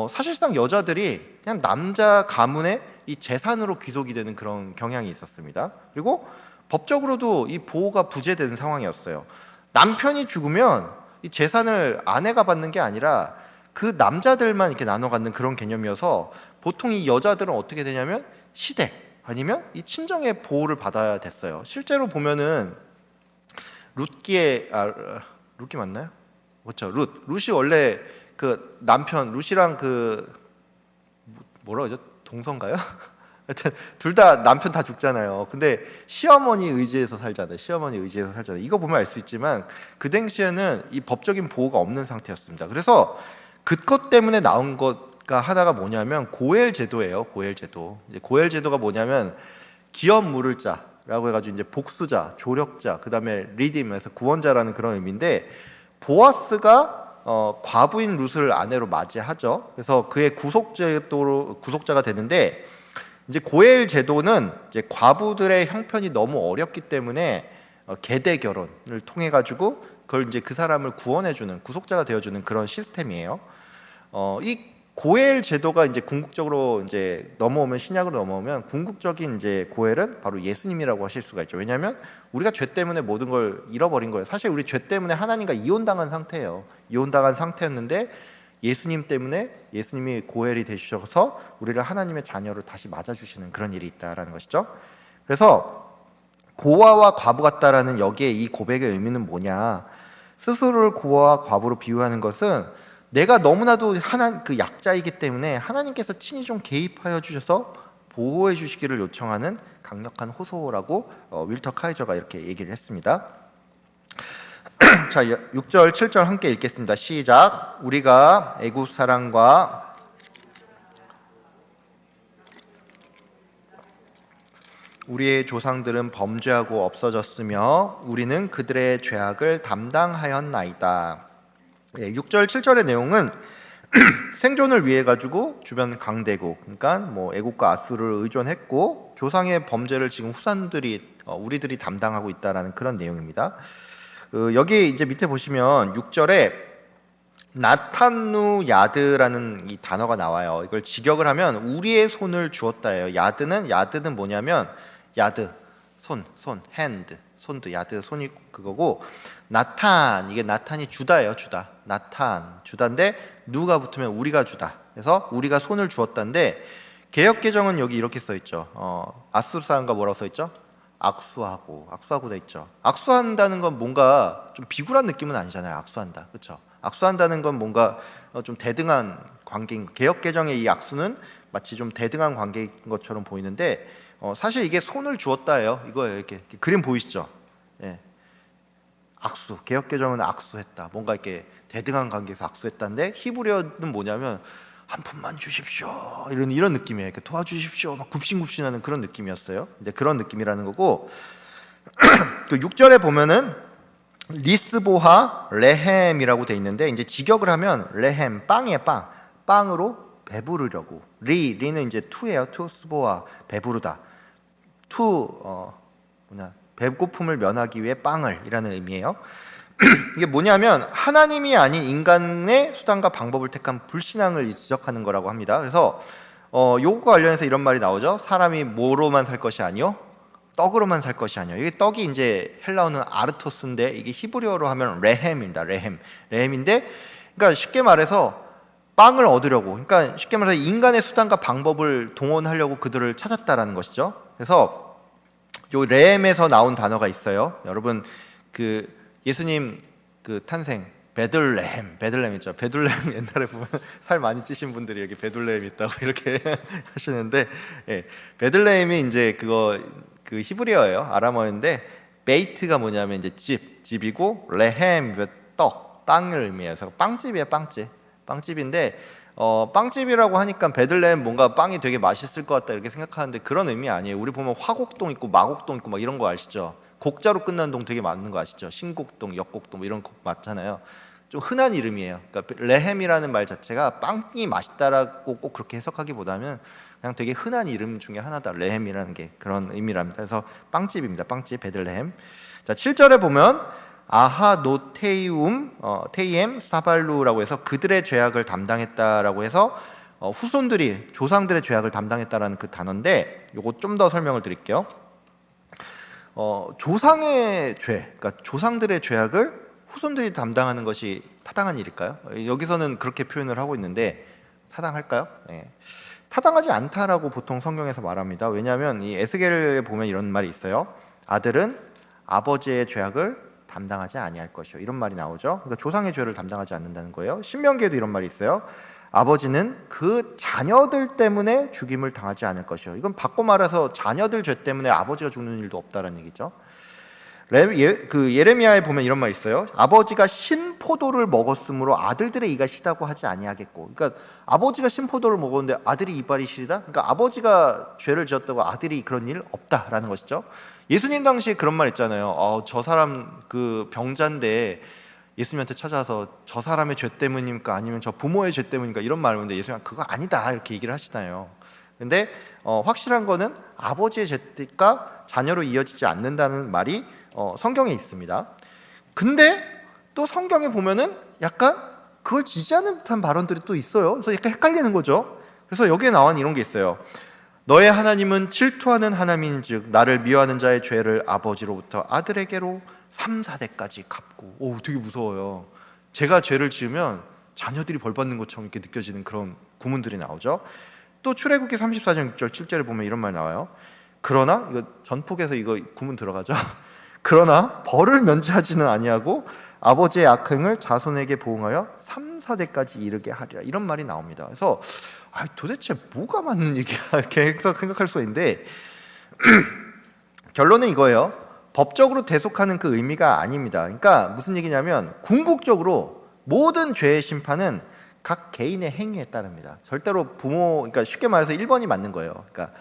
A: 사실상 여자들이 그냥 남자 가문의 이 재산으로 귀속이 되는 그런 경향이 있었습니다. 그리고 법적으로도 이 보호가 부재되는 상황이었어요. 남편이 죽으면 이 재산을 아내가 받는 게 아니라 그 남자들만 이렇게 나눠 갖는 그런 개념이어서 보통 이 여자들은 어떻게 되냐면 시댁 아니면 이 친정의 보호를 받아야 됐어요. 실제로 보면은 룻기 맞나요? 그렇죠. 룻이 원래 그 남편 룻이랑 그 뭐라 그러죠? 동성가요? 하여튼 둘 다 남편 다 죽잖아요. 근데 시어머니 의지에서 살잖아요. 이거 보면 알 수 있지만 그 당시에는 이 법적인 보호가 없는 상태였습니다. 그래서 그것 때문에 나온 것가 하나가 뭐냐면 고엘 제도예요. 고엘 제도. 이제 고엘 제도가 뭐냐면 기업 물을 자라고 해가지고 이제 복수자, 조력자, 그다음에 리딤에서 구원자라는 그런 의미인데, 보아스가 과부인 룻을 아내로 맞이하죠. 그래서 그의 구속자가 되는데, 이제 고엘 제도는 이제 과부들의 형편이 너무 어렵기 때문에 계대 결혼을 통해 가지고 그걸 이제 그 사람을 구원해주는 구속자가 되어주는 그런 시스템이에요. 이 고엘 제도가 이제 궁극적으로 이제 신약으로 넘어오면 궁극적인 이제 고엘은 바로 예수님이라고 하실 수가 있죠. 왜냐하면 우리가 죄 때문에 모든 걸 잃어버린 거예요. 사실 우리 죄 때문에 하나님과 이혼당한 상태예요. 이혼당한 상태였는데 예수님 때문에 예수님이 고엘이 되셔서 우리를 하나님의 자녀로 다시 맞아주시는 그런 일이 있다라는 것이죠. 그래서 고아와 과부 같다라는 여기에 이 고백의 의미는 뭐냐? 스스로를 고아와 과부로 비유하는 것은 내가 너무나도 그 약자이기 때문에 하나님께서 친히 좀 개입하여 주셔서 보호해 주시기를 요청하는 강력한 호소라고 윌터 카이저가 이렇게 얘기를 했습니다. 자, 6절 7절 함께 읽겠습니다. 시작. 우리가 애굽 사람과 우리의 조상들은 범죄하고 없어졌으며 우리는 그들의 죄악을 담당하였나이다. 6절 7절의 내용은 생존을 위해 가지고 주변 강대국, 그러니까 뭐 애국과 아수르를 의존했고 조상의 범죄를 지금 후산들이 우리들이 담당하고 있다라는 그런 내용입니다. 여기 이제 밑에 보시면 6절에 나탄누 야드라는 이 단어가 나와요. 이걸 직역을 하면 우리의 손을 주었다예요. 야드는 뭐냐면 야드 손 hand 손도 야드 손이 그거고, 이게 나탄이 주다예요. 주다인데 누가 붙으면 우리가 주다. 그래서 우리가 손을 주었다인데, 개역 개정은 여기 이렇게 써 있죠. 아수르사인가 뭐라고 써 있죠? 악수하고 돼 있죠. 악수한다는 건 뭔가 좀 비굴한 느낌은 아니잖아요. 악수한다, 그렇죠? 악수한다는 건 뭔가 좀 대등한 관계인, 개역 개정의 이 악수는 마치 좀 대등한 관계인 것처럼 보이는데, 사실 이게 손을 주었다예요. 이거예요. 이렇게 그림 보이시죠? 예. 악수, 개역 개정은 악수했다, 뭔가 이렇게 대등한 관계에서 악수했다인데, 히브리어는 뭐냐면 한 푼만 주십시오, 이런 느낌이에요. 이렇게 도와주십시오, 막 굽신굽신하는 그런 느낌이었어요. 근데 그런 느낌이라는 거고, 또 6절에 보면은 리스보하 레헴이라고 돼 있는데, 이제 직역을 하면 레헴, 빵이에요. 빵으로 배부르려고. 리는 이제 투예요. 스보하, 배부르다. 배고픔을 면하기 위해 빵을이라는 의미예요. 이게 뭐냐면 하나님이 아닌 인간의 수단과 방법을 택한 불신앙을 지적하는 거라고 합니다. 그래서 요거와 관련해서 이런 말이 나오죠. 사람이 뭐로만 살 것이 아니요, 떡으로만 살 것이 아니요. 이게 떡이 이제 헬라어는 아르토스인데, 이게 히브리어로 하면 레헴입니다. 레헴인데, 그러니까 쉽게 말해서 빵을 얻으려고, 그러니까 쉽게 말해서 인간의 수단과 방법을 동원하려고 그들을 찾았다라는 것이죠. 그래서 요 레헴에서 나온 단어가 있어요. 여러분, 그 예수님 그 탄생 베들레헴 있죠. 베들레헴 옛날에 보면 살 많이 찌신 분들이 여기 베들레헴 있다고 이렇게 하시는데, 예, 베들레헴이 이제 그 히브리어예요. 아람어인데, 베이트가 뭐냐면 이제 집이고, 레헴 빵을 의미해요. 그래서 빵집이에요. 빵집인데, 빵집이라고 하니까 베들레헴 뭔가 빵이 되게 맛있을 것 같다 이렇게 생각하는데, 그런 의미 아니에요. 우리 보면 화곡동 있고 마곡동 있고 막 이런 거 아시죠? 곡자로 끝난 동 되게 많은 거 아시죠? 신곡동, 역곡동 뭐 이런 곡 맞잖아요. 좀 흔한 이름이에요. 그러니까 레헴이라는 말 자체가 빵이 맛있다라고 꼭 그렇게 해석하기보다는 그냥 되게 흔한 이름 중에 하나다. 레헴이라는 게 그런 의미랍니다. 그래서 빵집입니다. 빵집 베들레헴. 자, 7절에 보면 아하노테이움 테이엠 사발루라고 해서 그들의 죄악을 담당했다라고 해서 후손들이 조상들의 죄악을 담당했다라는 그 단어인데, 요거 좀 더 설명을 드릴게요. 조상의 죄, 그러니까 조상들의 죄악을 후손들이 담당하는 것이 타당한 일일까요? 여기서는 그렇게 표현을 하고 있는데 타당할까요? 네. 타당하지 않다라고 보통 성경에서 말합니다. 왜냐하면 이 에스겔에 보면 이런 말이 있어요. 아들은 아버지의 죄악을 담당하지 아니할 것이요, 이런 말이 나오죠. 그러니까 조상의 죄를 담당하지 않는다는 거예요. 신명기에도 이런 말이 있어요. 아버지는 그 자녀들 때문에 죽임을 당하지 않을 것이요. 이건 바꿔 말해서 자녀들 죄 때문에 아버지가 죽는 일도 없다라는 얘기죠. 예레미야에 보면 이런 말이 있어요. 아버지가 신포도를 먹었으므로 아들들의 이가 시다고 하지 아니하겠고. 그러니까 아버지가 신포도를 먹었는데 아들이 이빨이 시리다? 그러니까 아버지가 죄를 지었다고 아들이 그런 일 없다라는 것이죠. 예수님 당시에 그런 말 있잖아요. 저 사람 그 병자인데 예수님한테 찾아와서 저 사람의 죄 때문입니까? 아니면 저 부모의 죄 때문입니까? 이런 말을 하는데 예수님은 그거 아니다 이렇게 얘기를 하시나요. 근데 확실한 거는 아버지의 죄가 자녀로 이어지지 않는다는 말이 성경에 있습니다. 근데 또 성경에 보면은 약간 그걸 지지하는 듯한 발언들이 또 있어요. 그래서 약간 헷갈리는 거죠. 그래서 여기에 나온 이런 게 있어요. 너의 하나님은 질투하는 하나님인즉 나를 미워하는 자의 죄를 아버지로부터 아들에게로 3, 4대까지 갚고. 오, 되게 무서워요. 제가 죄를 지으면 자녀들이 벌 받는 것처럼 이렇게 느껴지는 그런 구문들이 나오죠. 또 출애굽기 34장 6절 7절에 보면 이런 말 나와요. 그러나 이거 전폭에서 이거 구문 들어가죠. 그러나 벌을 면제하지는 아니하고 아버지의 악행을 자손에게 보응하여 3, 4대까지 이르게 하리라, 이런 말이 나옵니다. 그래서 도대체 뭐가 맞는 얘기야 이렇게 생각할 수 있는데 결론은 이거예요. 법적으로 대속하는 그 의미가 아닙니다. 그러니까 무슨 얘기냐면 궁극적으로 모든 죄의 심판은 각 개인의 행위에 따릅니다. 절대로 그러니까 쉽게 말해서 1번이 맞는 거예요. 그러니까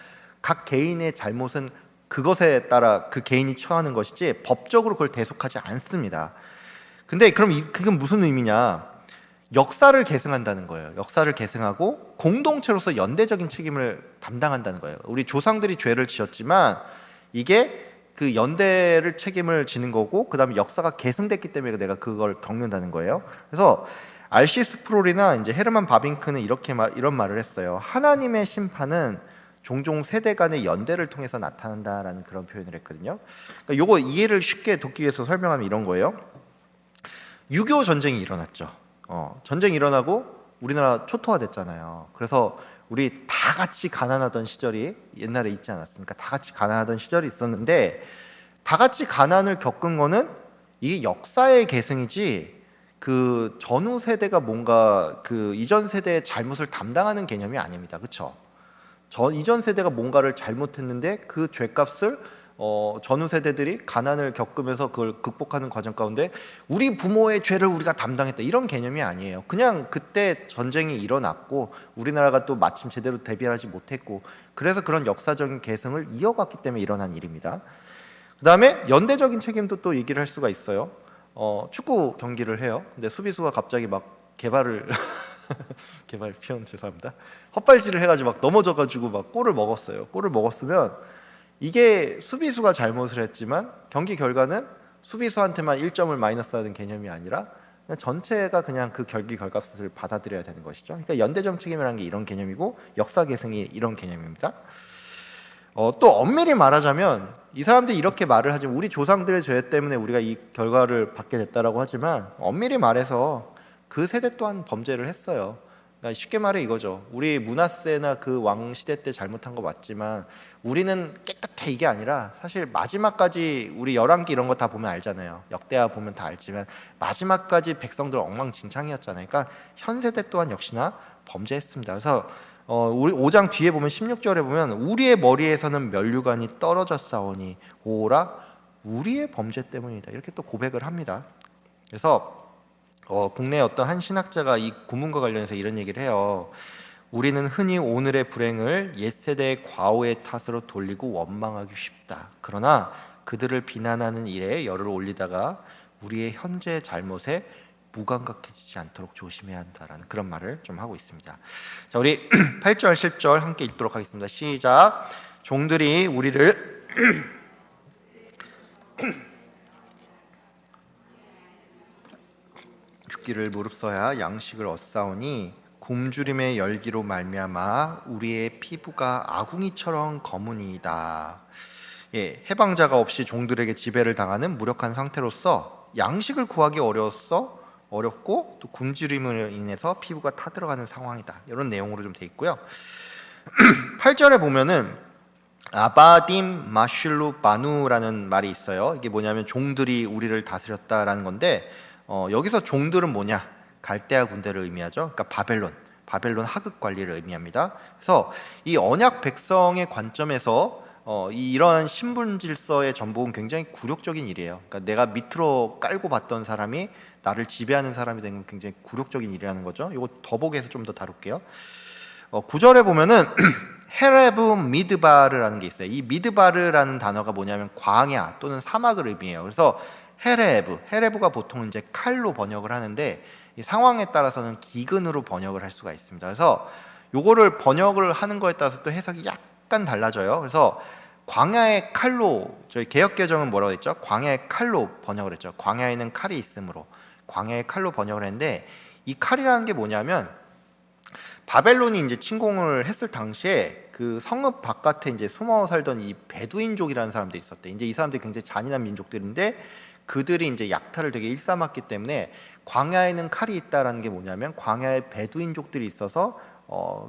A: 각 개인의 잘못은 그것에 따라 그 개인이 처하는 것이지 법적으로 그걸 대속하지 않습니다. 근데 그럼 그건 무슨 의미냐? 역사를 계승한다는 거예요. 역사를 계승하고 공동체로서 연대적인 책임을 담당한다는 거예요. 우리 조상들이 죄를 지었지만 이게 그 연대를 책임을 지는 거고, 그 다음에 역사가 계승됐기 때문에 내가 그걸 겪는다는 거예요. 그래서 알시 스프롤이나 이제 헤르만 바빙크는 이런 말을 했어요. 하나님의 심판은 종종 세대 간의 연대를 통해서 나타난다라는 그런 표현을 했거든요. 그러니까 요거 이해를 쉽게 돕기 위해서 설명하면 이런 거예요. 6.25 전쟁이 일어났죠. 전쟁이 일어나고 우리나라 초토화됐잖아요. 그래서 우리 다 같이 가난하던 시절이 옛날에 있지 않았습니까? 다 같이 가난하던 시절이 있었는데, 다 같이 가난을 겪은 거는 이게 역사의 계승이지 그 전후 세대가 뭔가 그 이전 세대의 잘못을 담당하는 개념이 아닙니다. 그렇죠? 이전 세대가 뭔가를 잘못했는데 그 죄값을 전후 세대들이 가난을 겪으면서 그걸 극복하는 과정 가운데 우리 부모의 죄를 우리가 담당했다, 이런 개념이 아니에요. 그냥 그때 전쟁이 일어났고 우리나라가 또 마침 제대로 대비하지 못했고, 그래서 그런 역사적인 계승을 이어갔기 때문에 일어난 일입니다. 그 다음에 연대적인 책임도 또 얘기를 할 수가 있어요. 축구 경기를 해요. 근데 수비수가 갑자기 막 개발 표현 죄송합니다. 헛발질을 해가지고 막 넘어져가지고 막 골을 먹었어요. 골을 먹었으면 이게 수비수가 잘못을 했지만 경기 결과는 수비수한테만 1점을 마이너스하는 개념이 아니라 그냥 전체가 그냥 그 경기 결과값을 받아들여야 되는 것이죠. 그러니까 연대적 책임이라는 게 이런 개념이고 역사 계승이 이런 개념입니다. 또 엄밀히 말하자면 이 사람들이 이렇게 말을 하지만 우리 조상들의 죄 때문에 우리가 이 결과를 받게 됐다라고 하지만, 엄밀히 말해서 그 세대 또한 범죄를 했어요. 그러니까 쉽게 말해 이거죠. 우리 문하세나 그 왕 시대 때 잘못한 거 맞지만 우리는 깨끗해, 이게 아니라 사실 마지막까지 우리 열왕기 이런 거 다 보면 알잖아요. 역대하 보면 다 알지만 마지막까지 백성들 엉망진창이었잖아요. 그러니까 현 세대 또한 역시나 범죄했습니다. 그래서 우리 5장 뒤에 보면 16절에 보면 우리의 머리에서는 면류관이 떨어졌사오니 오라 우리의 범죄 때문이다, 이렇게 또 고백을 합니다. 그래서 국내 어떤 한 신학자가 이 구문과 관련해서 이런 얘기를 해요. 우리는 흔히 오늘의 불행을 옛세대의 과오의 탓으로 돌리고 원망하기 쉽다. 그러나 그들을 비난하는 일에 열을 올리다가 우리의 현재의 잘못에 무감각해지지 않도록 조심해야 한다라는 그런 말을 좀 하고 있습니다. 자, 우리 8절 10절 함께 읽도록 하겠습니다. 시작. 종들이 우리를 죽기를 무릅써야 양식을 얻사오니 굶주림의 열기로 말미암아 우리의 피부가 아궁이처럼 검으니이다. 해방자가 없이 종들에게 지배를 당하는 무력한 상태로서 양식을 구하기 어렵고 또 굶주림으로 인해서 피부가 타들어가는 상황이다, 이런 내용으로 좀 돼 있고요. 8절에 보면은 아바딤 마슐루 바누라는 말이 있어요. 이게 뭐냐면 종들이 우리를 다스렸다라는 건데, 여기서 종들은 뭐냐? 갈대아 군대를 의미하죠. 그러니까 바벨론 하급 관리를 의미합니다. 그래서 이 언약 백성의 관점에서 이러한 신분 질서의 전복은 굉장히 굴욕적인 일이에요. 그러니까 내가 밑으로 깔고 봤던 사람이 나를 지배하는 사람이 되는 건 굉장히 굴욕적인 일이라는 거죠. 이거 더보기에서 좀 더 다룰게요. 9절에 보면은 헤레브 미드바르라는 게 있어요. 이 미드바르라는 단어가 뭐냐면 광야 또는 사막을 의미해요. 그래서 헤레브가 보통 이제 칼로 번역을 하는데 이 상황에 따라서는 기근으로 번역을 할 수가 있습니다. 그래서 요거를 번역을 하는 거에 따라서 또 해석이 약간 달라져요. 그래서 광야의 칼로, 저희 개역개정은 뭐라고 했죠? 광야의 칼로 번역을 했죠. 광야에는 칼이 있으므로 광야의 칼로 번역을 했는데, 이 칼이라는 게 뭐냐면 바벨론이 이제 침공을 했을 당시에 그 성읍 바깥에 이제 숨어 살던 이 베두인족이라는 사람들이 있었대. 이제 이 사람들이 굉장히 잔인한 민족들인데 그들이 이제 약탈을 되게 일삼았기 때문에 광야에는 칼이 있다라는 게 뭐냐면 광야에 베두인족들이 있어서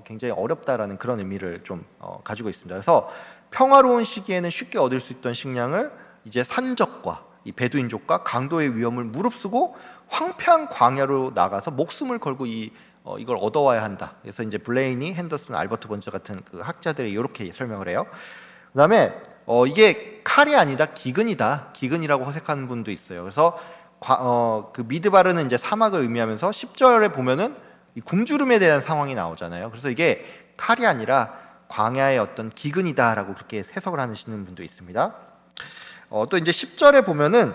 A: 굉장히 어렵다라는 그런 의미를 좀 가지고 있습니다. 그래서 평화로운 시기에는 쉽게 얻을 수 있던 식량을 이제 산적과 이 베두인족과 강도의 위험을 무릅쓰고 황폐한 광야로 나가서 목숨을 걸고 이걸 얻어와야 한다. 그래서 이제 블레이니, 핸더슨, 알버트 번저 같은 그 학자들이 이렇게 설명을 해요. 그다음에 이게 칼이 아니다 기근이라고 허색하는 분도 있어요. 그래서 그 미드바르는 이제 사막을 의미하면서 10절에 보면은 이 굶주림에 대한 상황이 나오잖아요. 그래서 이게 칼이 아니라 광야의 어떤 기근이다라고 그렇게 해석을 하시는 분도 있습니다. 또 이제 10절에 보면은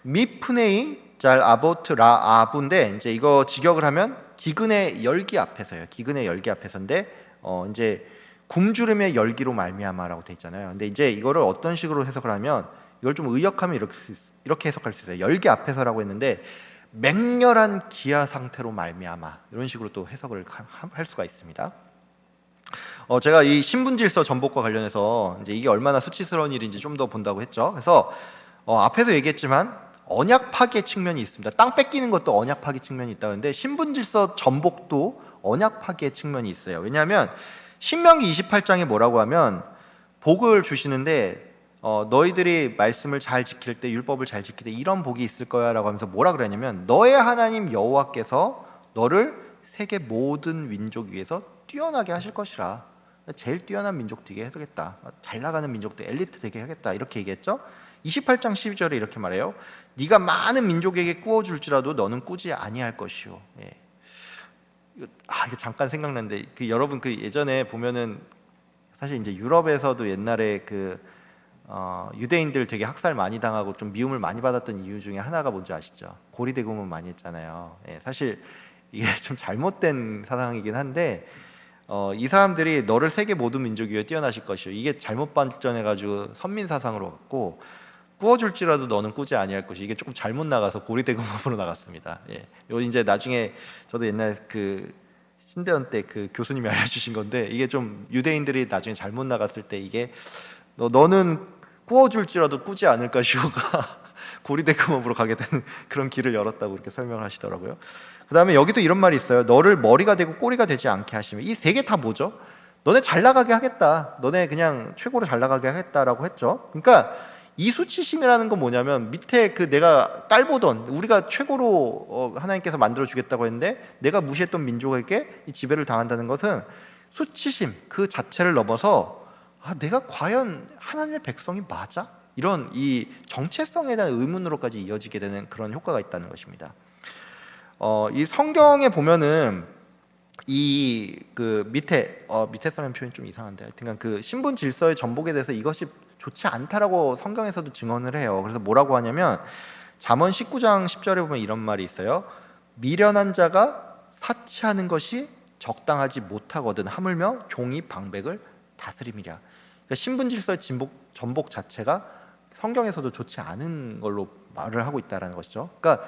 A: 미프네이 잘 아보트 라 아부인데, 이제 이거 직역을 하면 기근의 열기 앞에서요. 기근의 열기 앞에서인데 이제 굶주림의 열기로 말미암아라고 돼 있잖아요. 근데 이제 이거를 어떤 식으로 해석을 하면 이걸 좀 의역하면 이렇게 해석할 수 있어요. 열기 앞에서라고 했는데 맹렬한 기아 상태로 말미암아, 이런 식으로 또 해석을 할 수가 있습니다. 제가 이 신분질서 전복과 관련해서 이제 이게 얼마나 수치스러운 일인지 좀 더 본다고 했죠. 그래서 앞에서 얘기했지만 언약 파괴 측면이 있습니다. 땅 뺏기는 것도 언약 파괴 측면이 있다는데 신분질서 전복도 언약 파괴 측면이 있어요. 왜냐하면 신명기 28장에 뭐라고 하면 복을 주시는데 너희들이 말씀을 잘 지킬 때, 율법을 잘 지킬 때 이런 복이 있을 거야 라고 하면서 뭐라 그러냐면 너의 하나님 여호와께서 너를 세계 모든 민족 위에서 뛰어나게 하실 것이라. 제일 뛰어난 민족 되게 해서겠다, 잘 나가는 민족들 엘리트 되게 하겠다, 이렇게 얘기했죠. 28장 12절에 이렇게 말해요. 네가 많은 민족에게 꾸어줄지라도 너는 꾸지 아니할 것이요. 예. 이거 잠깐 생각났는데 여러분 예전에 보면은 사실 이제 유럽에서도 옛날에 유대인들 되게 학살 많이 당하고 좀 미움을 많이 받았던 이유 중에 하나가 뭔지 아시죠? 고리대금을 많이 했잖아요. 예, 사실 이게 좀 잘못된 사상이긴 한데 이 사람들이 너를 세계 모든 민족 위에 뛰어나실 것이요, 이게 잘못 발전해가지고 선민 사상으로 갔고, 꾸어줄지라도 너는 꾸지 아니할 것이, 이게 조금 잘못 나가서 고리대금업으로 나갔습니다. 예, 요 이제 나중에 저도 옛날 신대원 때 교수님이 알려주신 건데, 이게 좀 유대인들이 나중에 잘못 나갔을 때 이게 너는 꾸어줄지라도 꾸지 않을 것이오가 고리대금업으로 가게 되는 그런 길을 열었다고 이렇게 설명을 하시더라고요. 그 다음에 여기도 이런 말이 있어요. 너를 머리가 되고 꼬리가 되지 않게 하시면. 이 세 개 다 뭐죠? 너네 잘 나가게 하겠다, 너네 그냥 최고로 잘 나가게 하겠다라고 했죠. 그러니까 이 수치심이라는 건 뭐냐면, 밑에 내가 딸보던, 우리가 최고로 하나님께서 만들어 주겠다고 했는데 내가 무시했던 민족에게 이 지배를 당한다는 것은 수치심 그 자체를 넘어서 내가 과연 하나님의 백성이 맞아? 이런 이 정체성에 대한 의문으로까지 이어지게 되는 그런 효과가 있다는 것입니다. 이 성경에 보면은 밑에 쓰는 표현이 좀 이상한데, 하여튼 신분 질서의 전복에 대해서 이것이 좋지 않다라고 성경에서도 증언을 해요. 그래서 뭐라고 하냐면 잠언 19장 10절에 보면 이런 말이 있어요. 미련한 자가 사치하는 것이 적당하지 못하거든 하물며 종이 방백을 다스림이랴. 그러니까 신분 질서의 전복 자체가 성경에서도 좋지 않은 걸로 말을 하고 있다는 것이죠. 그러니까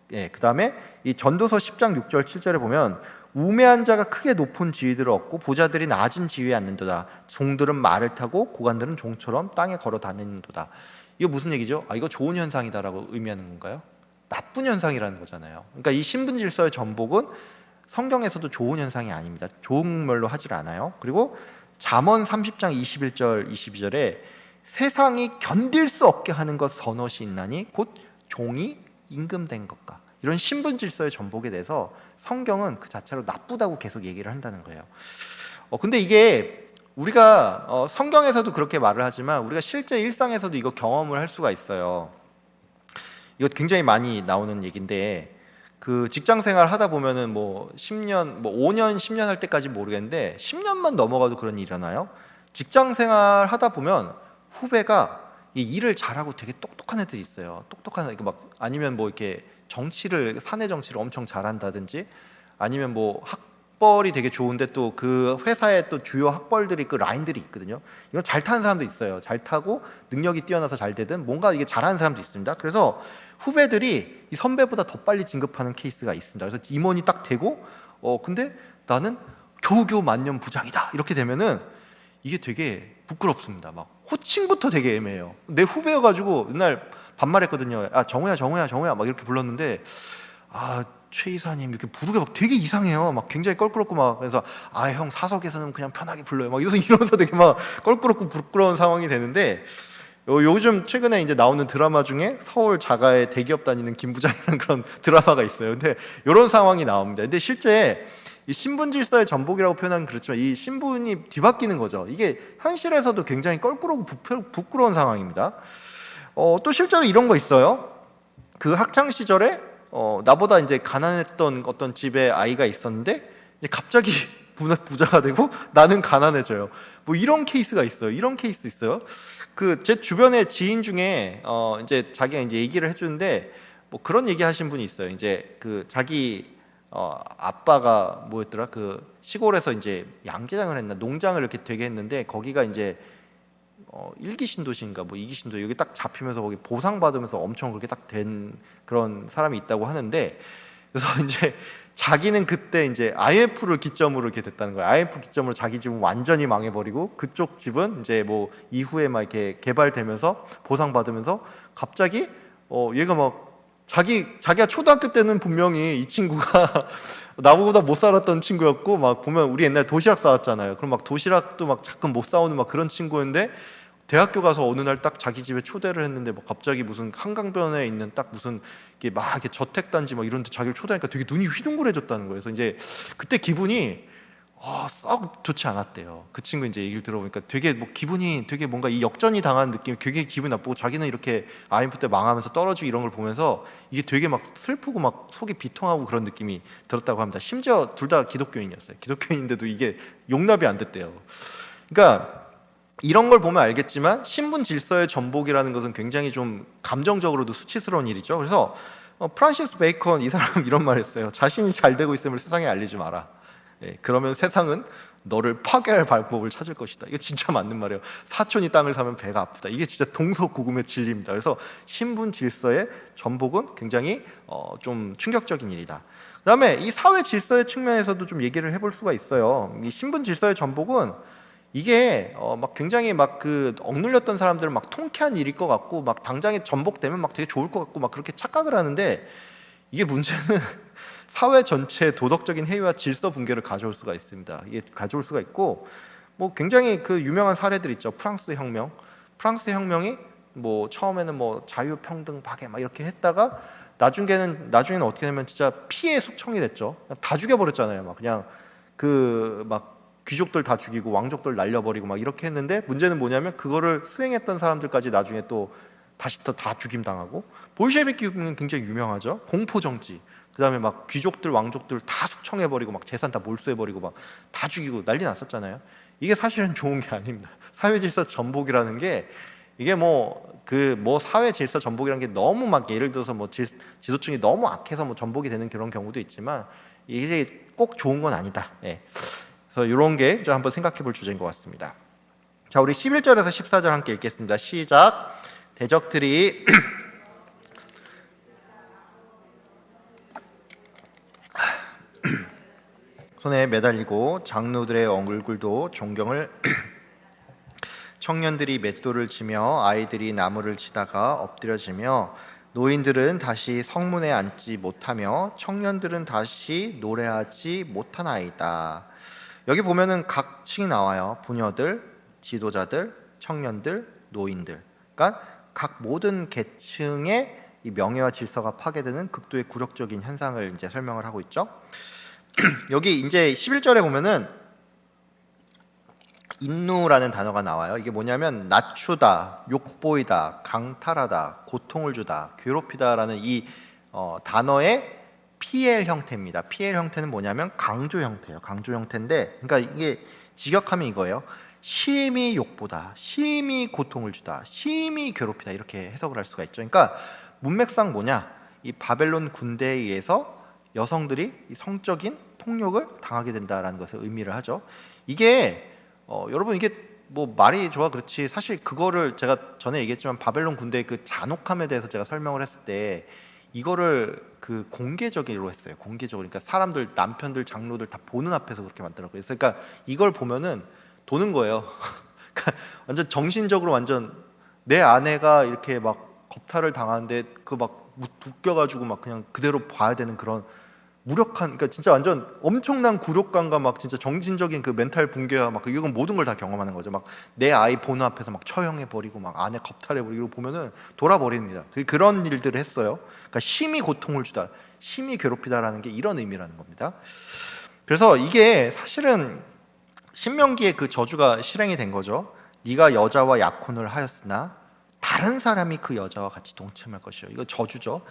A: 그 다음에 이 전도서 10장 6절 7절에 보면 우매한 자가 크게 높은 지위들을 얻고 부자들이 낮은 지위에 앉는도다. 종들은 말을 타고 고관들은 종처럼 땅에 걸어 다니는도다. 이거 무슨 얘기죠? 이거 좋은 현상이다라고 의미하는 건가요? 나쁜 현상이라는 거잖아요. 그러니까 이 신분 질서의 전복은 성경에서도 좋은 현상이 아닙니다. 좋은 말로 하질 않아요. 그리고 잠언 30장 21절 22절에 세상이 견딜 수 없게 하는 것 서너시 있나니 곧 종이 임금된 것과, 이런 신분 질서의 전복에 대해서 성경은 그 자체로 나쁘다고 계속 얘기를 한다는 거예요. 근데 이게 우리가 성경에서도 그렇게 말을 하지만 우리가 실제 일상에서도 이거 경험을 할 수가 있어요. 이거 굉장히 많이 나오는 얘기인데, 직장 생활 하다 보면은 10년, 5년, 10년 할 때까지 모르겠는데 10년만 넘어가도 그런 일이 일어나요. 직장 생활 하다 보면 후배가 이 일을 잘하고 되게 똑똑한 애들이 있어요. 똑똑한 아니면 이렇게 사내 정치를 엄청 잘한다든지, 아니면 학벌이 되게 좋은데 또 그 회사에 또 주요 학벌들이 라인들이 있거든요. 이건 잘 타는 사람도 있어요. 잘 타고 능력이 뛰어나서 잘 되든 뭔가 이게 잘하는 사람도 있습니다. 그래서 후배들이 이 선배보다 더 빨리 진급하는 케이스가 있습니다. 그래서 임원이 딱 되고 근데 나는 겨우겨우 만년 부장이다 이렇게 되면은 이게 되게 부끄럽습니다. 호칭부터 되게 애매해요. 내 후배여가지고 옛날 반말했거든요. 정우야 막 이렇게 불렀는데 최 이사님 이렇게 부르게 되게 이상해요. 굉장히 껄끄럽고 그래서 형 사석에서는 그냥 편하게 불러요. 이러면서 되게 껄끄럽고 부끄러운 상황이 되는데, 요즘 최근에 이제 나오는 드라마 중에 서울 자가의 대기업 다니는 김 부장이라는 그런 드라마가 있어요. 근데 이런 상황이 나옵니다. 근데 실제 이 신분 질서의 전복이라고 표현하면 그렇지만 이 신분이 뒤바뀌는 거죠. 이게 현실에서도 굉장히 껄끄럽고 부끄러운 상황입니다. 또 실제로 이런 거 있어요. 학창 시절에 나보다 이제 가난했던 어떤 집에 아이가 있었는데 이제 갑자기 부자가 되고 나는 가난해져요. 이런 케이스가 있어요. 이런 케이스 있어요. 제 주변에 지인 중에 이제 자기가 이제 얘기를 해주는데 그런 얘기 하신 분이 있어요. 이제 자기 아빠가 시골에서 이제 양계장을 했나 농장을 이렇게 되게 했는데 거기가 이제 일기 신도시인가 뭐 이기 신도 여기 딱 잡히면서 거기 보상받으면서 엄청 그렇게 딱 된 그런 사람이 있다고 하는데, 그래서 이제 자기는 그때 이제 IMF를 기점으로 이렇게 됐다는 거예요. IMF 기점으로 자기 집은 완전히 망해버리고 그쪽 집은 이제 뭐 이후에 막 이렇게 개발되면서 보상받으면서 갑자기 얘가 막 자기가 초등학교 때는 분명히 이 친구가 나보다 못 살았던 친구였고, 막 보면 우리 옛날에 도시락 싸웠잖아요. 그럼 막 도시락도 막 가끔 못 싸우는 막 그런 친구였는데, 대학교 가서 어느 날 딱 자기 집에 초대를 했는데 막 갑자기 무슨 한강변에 있는 딱 무슨 이게 막 이렇게 저택단지 막 이런 데 자기를 초대하니까 되게 눈이 휘둥그레졌다는 거예요. 그래서 이제 그때 기분이 썩 좋지 않았대요. 그 친구 이제 얘기를 들어보니까 되게 뭐 기분이 되게 뭔가 이 역전이 당한 느낌이 되게 기분이 나쁘고, 자기는 이렇게 IMF 때 망하면서 떨어지고 이런 걸 보면서 이게 되게 막 슬프고 막 속이 비통하고 그런 느낌이 들었다고 합니다. 심지어 둘 다 기독교인이었어요. 기독교인인데도 이게 용납이 안 됐대요. 그러니까 이런 걸 보면 알겠지만 신분 질서의 전복이라는 것은 굉장히 좀 감정적으로도 수치스러운 일이죠. 그래서 프란시스 베이컨 이 사람 이런 말 했어요. 자신이 잘 되고 있음을 세상에 알리지 마라. 그러면 세상은 너를 파괴할 방법을 찾을 것이다. 이거 진짜 맞는 말이에요. 사촌이 땅을 사면 배가 아프다. 이게 진짜 동서고금의 진리입니다. 그래서 신분 질서의 전복은 굉장히 좀 충격적인 일이다. 그다음에 이 사회 질서의 측면에서도 좀 얘기를 해볼 수가 있어요. 이 신분 질서의 전복은 이게 막 굉장히 막 그 억눌렸던 사람들은 막 통쾌한 일일 것 같고, 막 당장에 전복되면 막 되게 좋을 것 같고 막 그렇게 착각을 하는데, 이게 문제는 사회 전체의 도덕적인 해이와 질서 붕괴를 가져올 수가 있습니다. 이게 가져올 수가 있고, 뭐 굉장히 그 유명한 사례들 있죠. 프랑스 혁명이 뭐 처음에는 뭐 자유 평등 박애 막 이렇게 했다가 나중에는 어떻게 되면 진짜 피해 숙청이 됐죠. 다 죽여버렸잖아요. 막 그냥 그 막 귀족들 다 죽이고 왕족들 날려버리고 막 이렇게 했는데, 문제는 뭐냐면 그거를 수행했던 사람들까지 나중에 또 다시 또 다 죽임당하고, 볼셰비키는 굉장히 유명하죠. 공포정치, 그 다음에 막 귀족들 왕족들 다 숙청해버리고 막 재산 다 몰수해버리고 막 다 죽이고 난리 났었잖아요. 이게 사실은 좋은 게 아닙니다. 사회질서 전복이라는 게 이게 뭐 사회 질서 전복이라는 게 너무 막 예를 들어서 뭐 지도층이 너무 악해서 뭐 전복이 되는 그런 경우도 있지만, 이게 꼭 좋은 건 아니다. 그래서 이런 게 이제 한번 생각해 볼 주제인 것 같습니다. 자, 우리 11절에서 14절 함께 읽겠습니다. 시작. 대적들이 손에 매달리고 장로들의 얼굴도 존경을 청년들이 맷돌을 치며 아이들이 나무를 치다가 엎드려지며 노인들은 다시 성문에 앉지 못하며 청년들은 다시 노래하지 못하나이다. 여기 보면은 각 층이 나와요. 부녀들, 지도자들, 청년들, 노인들. 그러니까 각 모든 계층의 이 명예와 질서가 파괴되는 극도의 굴욕적인 현상을 이제 설명을 하고 있죠. 여기 이제 11절에 보면은 인누라는 단어가 나와요. 이게 뭐냐면 낮추다, 욕보이다, 강탈하다, 고통을 주다, 괴롭히다라는 이 단어의 PL 형태입니다. PL 형태는 뭐냐면 강조 형태예요. 강조 형태인데, 그러니까 이게 직역하면 이거예요. 심히 욕보다, 심히 고통을 주다, 심히 괴롭히다, 이렇게 해석을 할 수가 있죠. 그러니까 문맥상 뭐냐? 이 바벨론 군대에 의해서 여성들이 이 성적인 폭력을 당하게 된다라는 것을 의미를 하죠. 이게 여러분, 이게 뭐 말이 좋아 그렇지, 사실 그거를 제가 전에 얘기했지만 바벨론 군대의 그 잔혹함에 대해서 제가 설명을 했을 때 이거를 그 공개적으로 했어요. 공개적으로. 그러니까 사람들, 남편들, 장로들 다 보는 앞에서 그렇게 만들었고요. 그러니까 이걸 보면은 도는 거예요. 그러니까 완전 정신적으로 완전 내 아내가 이렇게 막 겁탈을 당하는데 그 막 묶여가지고 막 그냥 그대로 봐야 되는 그런 무력한, 그러니까 진짜 완전 엄청난 굴욕감과 막 진짜 정신적인 그 멘탈 붕괴와 막 이건 모든 걸 다 경험하는 거죠. 막 내 아이 보는 앞에서 막 처형해 버리고 막 아내 겁탈해 버리고 보면은 돌아버립니다. 그런 일들을 했어요. 그러니까 심히 고통을 주다, 심히 괴롭히다라는 게 이런 의미라는 겁니다. 그래서 이게 사실은 신명기에 그 저주가 실행이 된 거죠. 네가 여자와 약혼을 하였으나 다른 사람이 그 여자와 같이 동침할 것이요. 이거 저주죠.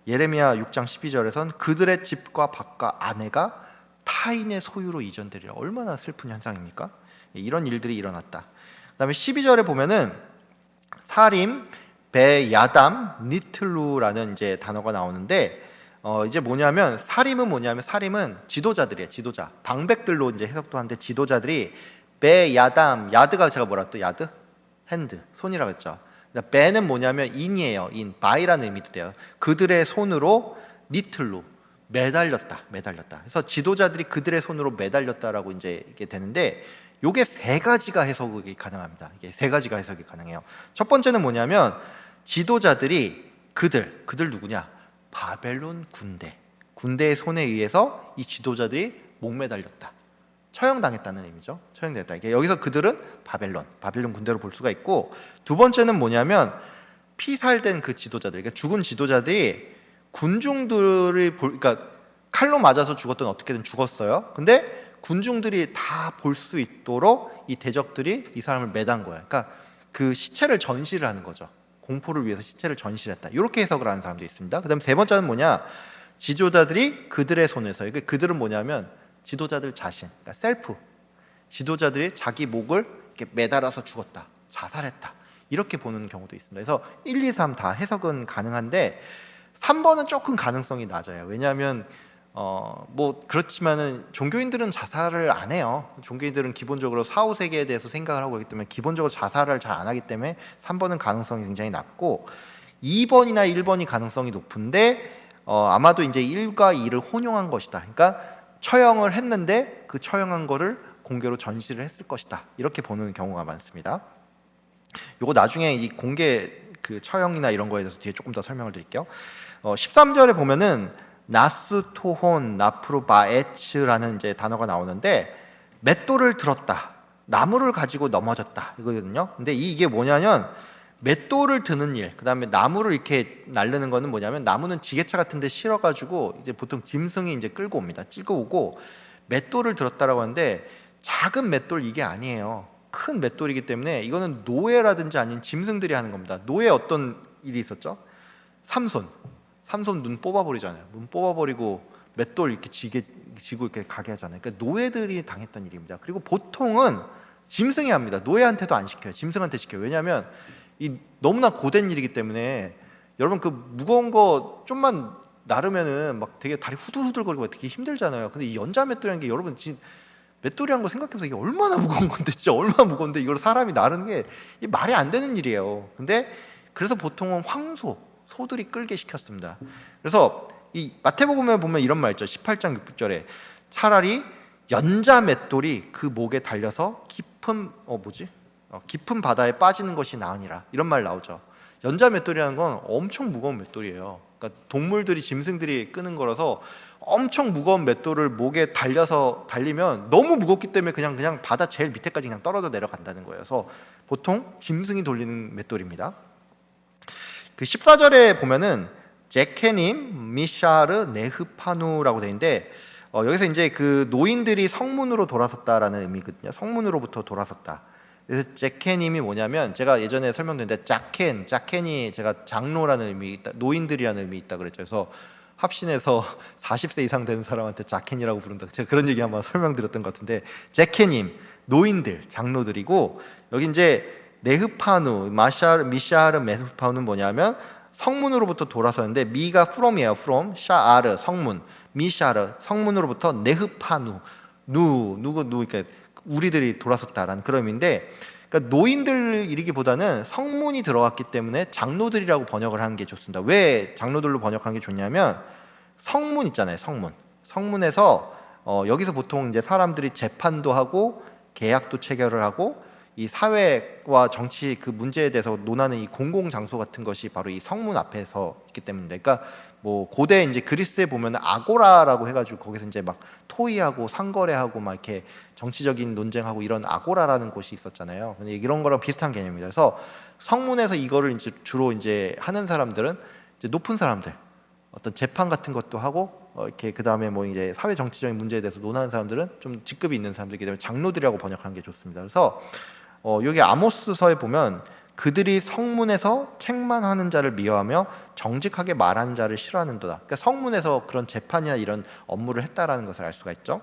A: 예레미야 6장 12절에선 그들의 집과 밭과 아내가 타인의 소유로 이전되리라. 얼마나 슬픈 현상입니까? 이런 일들이 일어났다. 그 다음에 12절에 보면은 사림, 배, 야담, 니틀루라는 이제 단어가 나오는데, 이제 뭐냐면 사림은 지도자들이에요. 지도자, 방백들로 이제 해석도 하는데, 지도자들이 배, 야담, 야드가 제가 뭐라 또 야드? 핸드, 손이라고 했죠. be는 뭐냐면 in이에요. in, by라는 의미도 돼요. 그들의 손으로 니틀로 매달렸다. 그래서 지도자들이 그들의 손으로 매달렸다라고 이제 이게 되는데, 요게 세 가지가 해석이 가능합니다. 이게 세 가지가 해석이 가능해요. 첫 번째는 뭐냐면 지도자들이 그들 누구냐? 바벨론 군대의 손에 의해서 이 지도자들이 목매달렸다. 처형당했다는 의미죠. 처형됐다. 이게 여기서 그들은 바벨론 군대로 볼 수가 있고, 두 번째는 뭐냐면 피살된 그 지도자들, 그러니까 죽은 지도자들이 군중들을 그러니까 칼로 맞아서 죽었든 어떻게든 죽었어요. 근데 군중들이 다 볼 수 있도록 이 대적들이 이 사람을 매단 거야. 그러니까 그 시체를 전시를 하는 거죠. 공포를 위해서 시체를 전시했다. 이렇게 해석을 하는 사람도 있습니다. 그다음 세 번째는 뭐냐? 지도자들이 그들의 손에서, 이게 그들은 뭐냐면 지도자들 자신, 그러니까 셀프, 지도자들이 자기 목을 이렇게 매달아서 죽었다, 자살했다, 이렇게 보는 경우도 있습니다. 그래서 1, 2, 3 다 해석은 가능한데 3번은 조금 가능성이 낮아요. 왜냐하면 뭐 그렇지만은 종교인들은 자살을 안 해요. 종교인들은 기본적으로 사후 세계에 대해서 생각을 하고 있기 때문에 기본적으로 자살을 잘 안 하기 때문에 3번은 가능성이 굉장히 낮고, 2번이나 1번이 가능성이 높은데 아마도 이제 1과 2를 혼용한 것이다. 그러니까 처형을 했는데 그 처형한 거를 공개로 전시를 했을 것이다. 이렇게 보는 경우가 많습니다. 요거 나중에 이 공개 그 처형이나 이런 거에 대해서 뒤에 조금 더 설명을 드릴게요. 13절에 보면은 나스토혼 나프로바에츠라는 이제 단어가 나오는데, 맷돌을 들었다, 나무를 가지고 넘어졌다 이거거든요. 근데 이게 뭐냐면 맷돌을 드는 일, 그 다음에 나무를 이렇게 날르는 거는 뭐냐면, 나무는 지게차 같은 데 실어가지고 이제 보통 짐승이 이제 끌고 옵니다. 끌고 오고, 맷돌을 들었다라고 하는데 작은 맷돌 이게 아니에요. 큰 맷돌이기 때문에 이거는 노예라든지 아닌 짐승들이 하는 겁니다. 노예 어떤 일이 있었죠? 삼손 눈 뽑아버리잖아요. 눈 뽑아버리고 맷돌 이렇게 지고 이렇게 가게 하잖아요. 그러니까 노예들이 당했던 일입니다. 그리고 보통은 짐승이 합니다. 노예한테도 안 시켜요. 짐승한테 시켜요. 왜냐하면 이 너무나 고된 일이기 때문에. 여러분 그 무거운 거 좀만 나르면은 막 되게 다리 후들후들거리고 되게 힘들잖아요. 근데 이 연자 맷돌이라는 게, 여러분 진짜 맷돌이란 거 생각해보세요. 이게 얼마나 무거운 건데, 진짜 얼마나 무거운데 이걸 사람이 나르는 게 말이 안 되는 일이에요. 근데 그래서 보통은 소들이 끌게 시켰습니다. 그래서 이 마태복음에 보면 이런 말 있죠. 18장 6절에 차라리 연자 맷돌이 그 목에 달려서 깊은 바다에 빠지는 것이 나으니라, 이런 말 나오죠. 연자 맷돌이라는 건 엄청 무거운 맷돌이에요. 그러니까 동물들이, 짐승들이 끄는 거라서 엄청 무거운 맷돌을 목에 달리면 너무 무겁기 때문에 그냥 바다 제일 밑에까지 그냥 떨어져 내려간다는 거예요. 그래서 보통 짐승이 돌리는 맷돌입니다. 그 14절에 보면은 제케님, 미샤르, 네흐파누라고 되어 있는데, 여기서 이제 그 노인들이 성문으로 돌아섰다라는 의미거든요. 성문으로부터 돌아섰다. 그래서 제케님이 뭐냐면, 제가 예전에 설명드렸는데 자켄이 제가 장로라는 의미 있다, 노인들이라는 의미 있다 그랬죠. 그래서 합신에서 40세 이상 되는 사람한테 자켄이라고 부른다, 제가 그런 얘기 한번 설명드렸던 것 같은데, 제케님, 노인들, 장로들이고, 여기 이제 네흐파누, 미샤르, 메흐파누는 뭐냐면 성문으로부터 돌아서는데, 미가 from이에요. from, 샤아르 성문, 미샤르 성문으로부터, 네흐파누 누구 그러니까 우리들이 돌아섰다라는 그런 의미인데, 그러니까 노인들이기보다는 성문이 들어갔기 때문에 장로들이라고 번역을 하는 게 좋습니다. 왜 장로들로 번역하는 게 좋냐면, 성문 있잖아요. 성문에서 여기서 보통 이제 사람들이 재판도 하고 계약도 체결을 하고 이 사회와 정치 그 문제에 대해서 논하는 이 공공 장소 같은 것이 바로 이 성문 앞에서 있기 때문에. 그러니까 뭐 고대 이제 그리스에 보면 아고라라고 해가지고 거기서 이제 막 토의하고 상거래하고 막 이렇게 정치적인 논쟁하고 이런 아고라라는 곳이 있었잖아요. 근데 이런 거랑 비슷한 개념입니다. 그래서 성문에서 이거를 이제 주로 이제 하는 사람들은 이제 높은 사람들, 어떤 재판 같은 것도 하고 이렇게 그 다음에 뭐 이제 사회 정치적인 문제에 대해서 논하는 사람들은 좀 직급이 있는 사람들이기 때문에 장로들이라고 번역하는 게 좋습니다. 그래서 여기 아모스서에 보면 그들이 성문에서 책만 하는 자를 미워하며 정직하게 말하는 자를 싫어하는도다. 그러니까 성문에서 그런 재판이나 이런 업무를 했다라는 것을 알 수가 있죠.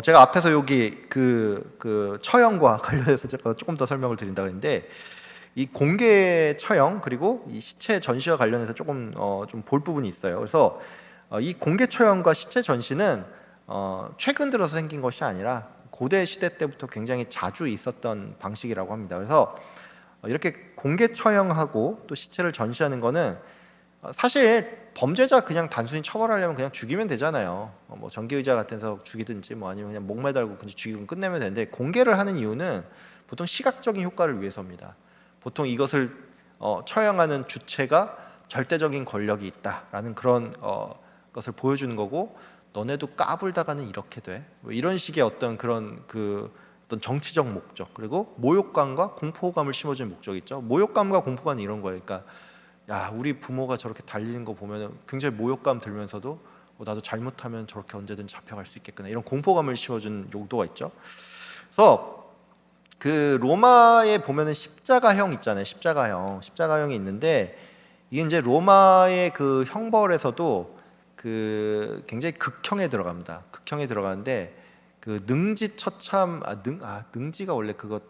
A: 제가 앞에서 여기 그 처형과 관련해서 제가 조금 더 설명을 드린다고 했는데, 이 공개 처형 그리고 이 시체 전시와 관련해서 조금 좀 볼 부분이 있어요. 그래서 이 공개 처형과 시체 전시는 최근 들어서 생긴 것이 아니라 고대 시대 때부터 굉장히 자주 있었던 방식이라고 합니다. 그래서 이렇게 공개 처형하고 또 시체를 전시하는 거는 사실 범죄자 그냥 단순히 처벌하려면 그냥 죽이면 되잖아요. 뭐 전기의자 같은 데서 죽이든지 뭐 아니면 그냥 목 매달고 그냥 죽이고 끝내면 되는데, 공개를 하는 이유는 보통 시각적인 효과를 위해서입니다. 보통 이것을 처형하는 주체가 절대적인 권력이 있다라는 그런 것을 보여주는 거고, 너네도 까불다가는 이렇게 돼, 뭐 이런 식의 어떤 그런 어떤 정치적 목적, 그리고 모욕감과 공포감을 심어주는 목적이 있죠. 모욕감과 공포감은 이런 거예요. 그러니까 야, 우리 부모가 저렇게 달리는 거 보면 굉장히 모욕감 들면서도 나도 잘못하면 저렇게 언제든 잡혀갈 수 있겠구나, 이런 공포감을 심어주는 용도가 있죠. 그래서 그 로마에 보면은 십자가형 있잖아요. 십자가형이 있는데, 이게 이제 로마의 그 형벌에서도 그 굉장히 극형에 들어갑니다. 극형에 들어가는데, 그 능지처참 능지가 원래 그거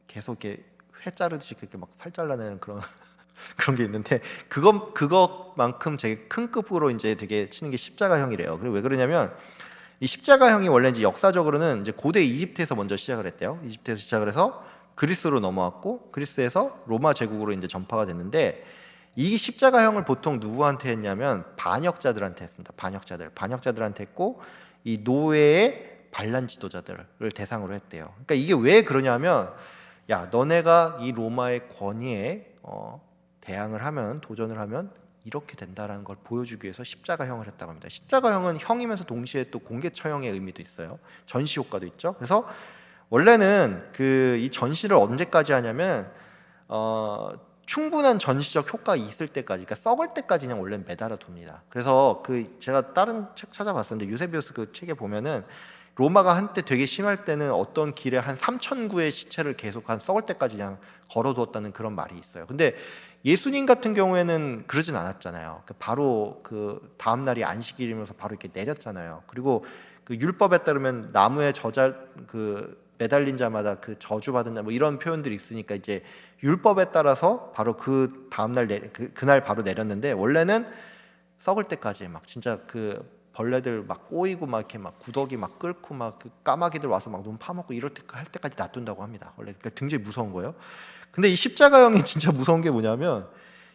A: 계속 이렇게 회 자르듯이 그렇게 막 살 잘라내는 그런 그런 게 있는데, 그것만큼 되게 큰 급으로 이제 되게 치는 게 십자가형이래요. 그리고 왜 그러냐면, 이 십자가형이 원래 이제 역사적으로는 이제 고대 이집트에서 먼저 시작을 했대요. 이집트에서 시작을 해서 그리스로 넘어왔고, 그리스에서 로마 제국으로 이제 전파가 됐는데, 이 십자가형을 보통 누구한테 했냐면 반역자들한테 했습니다. 반역자들한테 했고, 이 노예의 반란 지도자들을 대상으로 했대요. 그러니까 이게 왜 그러냐면, 야, 너네가 이 로마의 권위에 대항을 하면, 도전을 하면 이렇게 된다라는 걸 보여주기 위해서 십자가형을 했다고 합니다. 십자가형은 형이면서 동시에 또 공개 처형의 의미도 있어요. 전시 효과도 있죠. 그래서 원래는 이 전시를 언제까지 하냐면 충분한 전시적 효과가 있을 때까지, 그러니까 썩을 때까지 그냥 원래 매달아 둡니다. 그래서 제가 다른 책 찾아봤었는데, 유세비우스 그 책에 보면은 로마가 한때 되게 심할 때는 어떤 길에 한 3,000구의 시체를 계속 한 썩을 때까지 그냥 걸어두었다는 그런 말이 있어요. 근데 예수님 같은 경우에는 그러진 않았잖아요. 바로 그 다음 날이 안식일이면서 바로 이렇게 내렸잖아요. 그리고 그 율법에 따르면 나무에 매달린 자마다 그 저주받은 자, 뭐 이런 표현들이 있으니까 이제 율법에 따라서 바로 그 다음 날 그날 바로 내렸는데, 원래는 썩을 때까지 막 진짜 그 벌레들 막 꼬이고 막 이렇게 막 구더기 막 끓고 막 그 까마귀들 와서 막 눈 파먹고 이럴 때 할 때까지 놔둔다고 합니다. 원래 그러니까 굉장히 무서운 거예요. 근데 이 십자가형이 진짜 무서운 게 뭐냐면,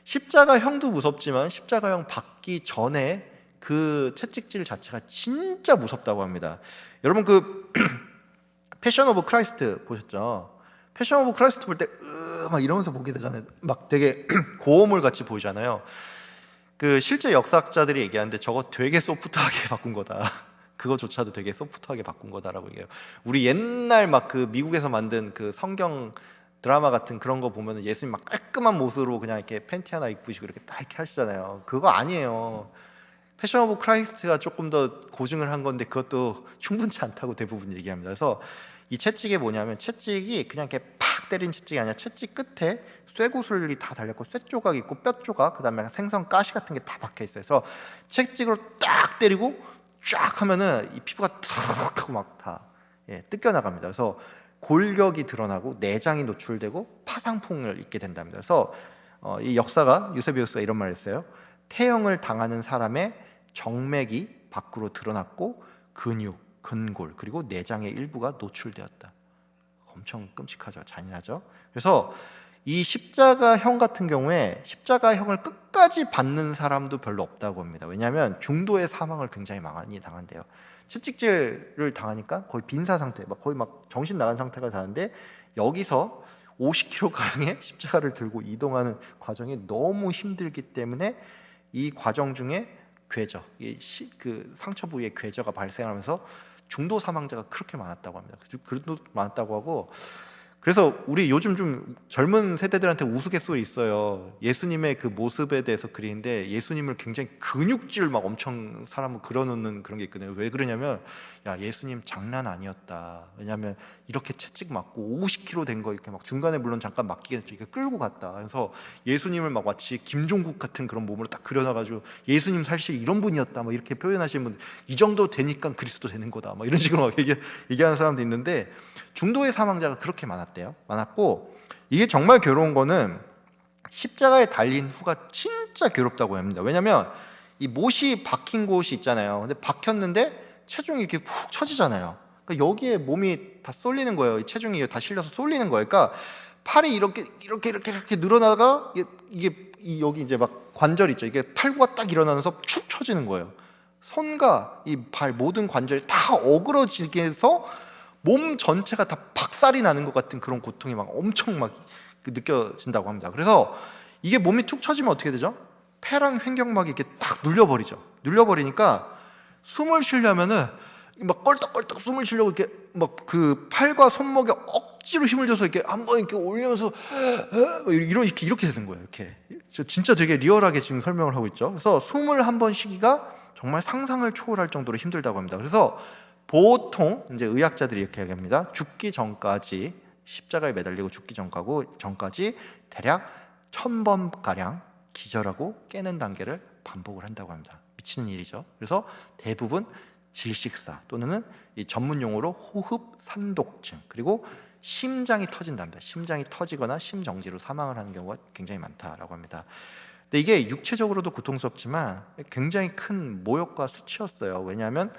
A: 십자가형도 무섭지만 십자가형 받기 전에 그 채찍질 자체가 진짜 무섭다고 합니다. 여러분 그 패션 오브 크라이스트 보셨죠? 패션 오브 크라이스트 볼 때 막 이러면서 보게 되잖아요. 막 되게 고어물 같이 보이잖아요. 그 실제 역사학자들이 얘기하는데 저거 되게 소프트하게 바꾼 거다. 그거조차도 되게 소프트하게 바꾼 거다라고 얘기해요. 우리 옛날 막 그 미국에서 만든 그 성경 드라마 같은 그런 거 보면은 예수님 막 깔끔한 모습으로 그냥 이렇게 팬티 하나 입으시고 이렇게 딱 이렇게 하시잖아요. 그거 아니에요. 패션 오브 크라이스트가 조금 더 고증을 한 건데 그것도 충분치 않다고 대부분 얘기합니다. 그래서 이 채찍이 뭐냐면, 채찍이 그냥 이렇게 팍 때린 채찍이 아니라 채찍 끝에 쇠구슬이 다 달렸고, 쇠 조각 있고 뼈 조각, 그다음에 생선 가시 같은 게 다 박혀 있어요. 그래서 채찍으로 딱 때리고 쫙 하면은 이 피부가 탁 하고 막 다 뜯겨 나갑니다. 그래서 골격이 드러나고 내장이 노출되고 파상풍을 입게 된답니다. 그래서 이 역사가 유세비우스가 이런 말을 했어요. 태형을 당하는 사람의 정맥이 밖으로 드러났고 근육, 근골, 그리고 내장의 일부가 노출되었다. 엄청 끔찍하죠. 잔인하죠. 그래서 이 십자가형 같은 경우에 십자가형을 끝까지 받는 사람도 별로 없다고 합니다. 왜냐하면 중도의 사망을 굉장히 많이 당한대요. 채찍질을 당하니까 거의 빈사 상태, 거의 막 정신 나간 상태가 되는데, 여기서 50kg가량의 십자가를 들고 이동하는 과정이 너무 힘들기 때문에 이 과정 중에 그 상처 부위에 궤저가 발생하면서 중도 사망자가 그렇게 많았다고 합니다. 그래도 많았다고 하고, 그래서 우리 요즘 좀 젊은 세대들한테 우스갯소리 있어요. 예수님의 그 모습에 대해서 그리는데, 예수님을 굉장히 근육질 막 엄청 사람을 그려놓는 그런 게 있거든요. 왜 그러냐면, 야, 예수님 장난 아니었다. 왜냐하면 이렇게 채찍 맞고 50kg 된 거 이렇게 막 중간에 물론 잠깐 맡기겠죠. 이렇게 끌고 갔다. 그래서 예수님을 막 마치 김종국 같은 그런 몸으로 딱 그려놔가지고 예수님 사실 이런 분이었다. 막 이렇게 표현하시는 분, 이 정도 되니까 그리스도 되는 거다. 막 이런 식으로 막 얘기하는 사람도 있는데, 중도의 사망자가 그렇게 많았고, 이게 정말 괴로운 거는 십자가에 달린 후가 진짜 괴롭다고 합니다. 왜냐하면 이 못이 박힌 곳이 있잖아요. 근데 박혔는데 체중이 이렇게 푹 처지잖아요. 그러니까 여기에 몸이 다 쏠리는 거예요. 이 체중이 다 실려서 쏠리는 거예요. 그러니까 팔이 이렇게 늘어나다가 여기 이제 막 관절 있죠. 이게 탈구가 딱 일어나면서 축 처지는 거예요. 손과 이 발 모든 관절이 다 어그러지게 해서 몸 전체가 다 박살이 나는 것 같은 그런 고통이 막 엄청 막 느껴진다고 합니다. 그래서 이게 몸이 툭 처지면 어떻게 되죠? 폐랑 횡격막이 이렇게 딱 눌려버리죠. 눌려버리니까 숨을 쉬려면은 막 껄떡껄떡 숨을 쉬려고 이렇게 막 그 팔과 손목에 억지로 힘을 줘서 이렇게 한번 이렇게 올리면서 이렇게 되는 거예요. 이렇게 진짜 되게 리얼하게 지금 설명을 하고 있죠. 그래서 숨을 한 번 쉬기가 정말 상상을 초월할 정도로 힘들다고 합니다. 그래서 보통 이제 의학자들이 이렇게 얘기합니다. 죽기 전까지 십자가에 매달리고 죽기 전까지 대략 1000번 가량 기절하고 깨는 단계를 반복을 한다고 합니다. 미치는 일이죠. 그래서 대부분 질식사 또는 이 전문 용어로 호흡 산독증 그리고 심장이 터진답니다. 심장이 터지거나 심정지로 사망을 하는 경우가 굉장히 많다라고 합니다. 근데 이게 육체적으로도 고통스럽지만 굉장히 큰 모욕과 수치였어요. 왜냐하면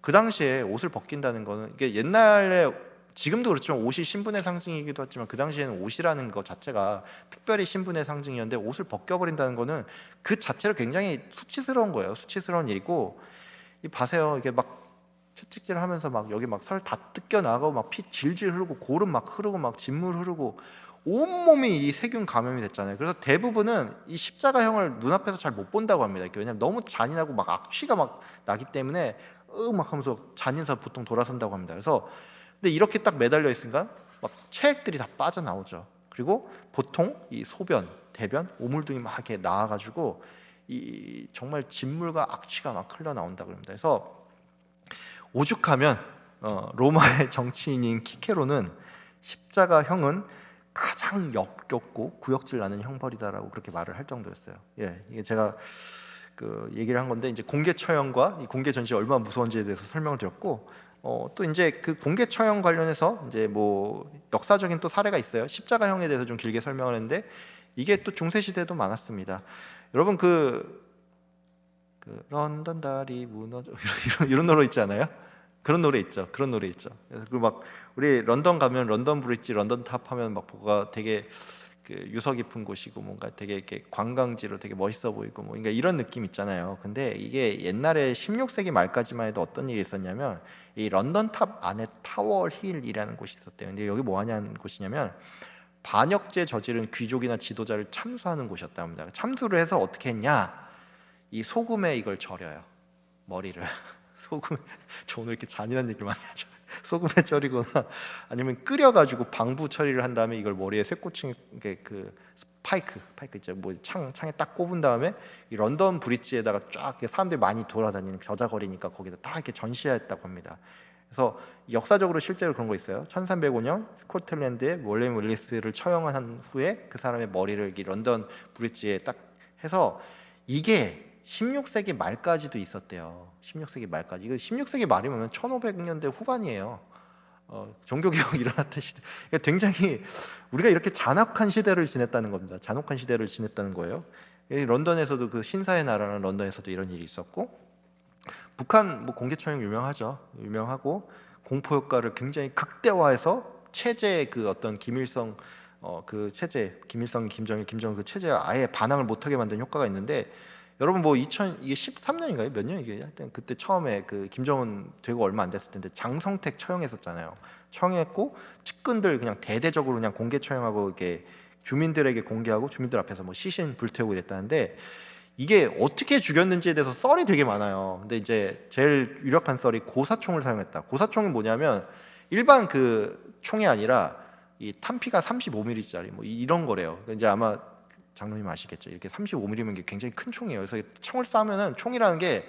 A: 그 당시에 옷을 벗긴다는 거는 이게 옛날에 지금도 그렇지만 옷이 신분의 상징이기도 했지만 그 당시에는 옷이라는 것 자체가 특별히 신분의 상징이었는데 옷을 벗겨버린다는 거는 그 자체로 굉장히 수치스러운 거예요. 수치스러운 일이고 봐세요. 이게 막 채찍질 하면서 막 여기 막 살 다 뜯겨 나가고 막 피 질질 흐르고 고름 막 흐르고 막 진물 흐르고 온몸이 이 세균 감염이 됐잖아요. 그래서 대부분은 이 십자가형을 눈앞에서 잘 못 본다고 합니다. 왜냐하면 너무 잔인하고 막 악취가 막 나기 때문에 막 하면서 잔인사 보통 돌아선다고 합니다. 그래서 근데 이렇게 딱 매달려 있으니까 막 체액들이 다 빠져나오죠. 그리고 보통 이 소변, 대변, 오물등이 막 이렇게 나와가지고 이 정말 진물과 악취가 막 흘러나온다고 합니다. 그래서 오죽하면 로마의 정치인인 키케로는 십자가형은 가장 역겹고 구역질 나는 형벌이다라고 그렇게 말을 할 정도였어요. 이게 제가 그 얘기를 한 건데 이제 공개 처형과 이 공개 전시 얼마나 무서운지에 대해서 설명을 드렸고 또 이제 그 공개 처형 관련해서 이제 뭐 역사적인 또 사례가 있어요. 십자가형에 대해서 좀 길게 설명을 했는데 이게 또 중세 시대도 많았습니다. 여러분 그 런던 다리 무너져 이런 노래 있지 않아요? 그런 노래 있죠. 그래서 그 막 우리 런던 가면 런던 브릿지, 런던 탑 하면 막 뭐가 되게 그 유서 깊은 곳이고 뭔가 되게 이렇게 관광지로 되게 멋있어 보이고 뭐 그러니까 이런 느낌 있잖아요. 근데 이게 옛날에 16세기 말까지만 해도 어떤 일이 있었냐면 이 런던 탑 안에 타워 힐이라는 곳이 있었대요. 근데 여기 뭐 하냐는 곳이냐면 반역죄 저지른 귀족이나 지도자를 참수하는 곳이었다 합니다. 참수를 해서 어떻게 했냐? 이 소금에 이걸 절여요. 머리를 소금. 저 오늘 이렇게 잔인한 얘기를 많이 하죠. 소금에 절이거나 아니면 끓여가지고 방부 처리를 한 다음에 이걸 머리에 쇠꼬칭 그 스파이크 있죠. 뭐 창에 딱 꼽은 다음에 이 런던 브릿지에다가 쫙 사람들이 많이 돌아다니는 저자거리니까 거기다 딱 이렇게 전시했다고 합니다. 그래서 역사적으로 실제로 그런 거 있어요. 1305년 스코틀랜드에 윌리엄 윌리스를 처형한 후에 그 사람의 머리를 이 런던 브릿지에 딱 해서 이게 16세기 말까지도 있었대요. 16세기 말까지. 이거 16세기 말이면 1500년대 후반이에요. 종교개혁 일어났던 시대. 그러니까 굉장히 우리가 이렇게 잔혹한 시대를 지냈다는 겁니다. 잔혹한 시대를 지냈다는 거예요. 런던에서도 그 신사의 나라는 런던에서도 이런 일이 있었고 북한 뭐 공개 처형 유명하고 공포 효과를 굉장히 극대화해서 체제 그 어떤 김일성 그 체제 김일성 김정일 그 체제에 아예 반항을 못하게 만든 효과가 있는데 여러분 뭐 이게 13년인가요? 몇 년이게 하여튼 그때 처음에 그 김정은 되고 얼마 안 됐을 텐데 장성택 처형했었잖아요. 처형했고 측근들 그냥 대대적으로 그냥 공개 처형하고 이렇게 주민들에게 공개하고 주민들 앞에서 뭐 시신 불태우고 이랬다는데 이게 어떻게 죽였는지에 대해서 썰이 되게 많아요. 근데 이제 제일 유력한 썰이 고사총을 사용했다. 고사총은 뭐냐면 일반 그 총이 아니라 이 탄피가 35mm짜리 뭐 이런 거래요. 그러니까 이제 아마 장로님 아시겠죠? 이렇게 35mm면 굉장히 큰 총이에요. 그래서 총을 쏴면은 총이라는 게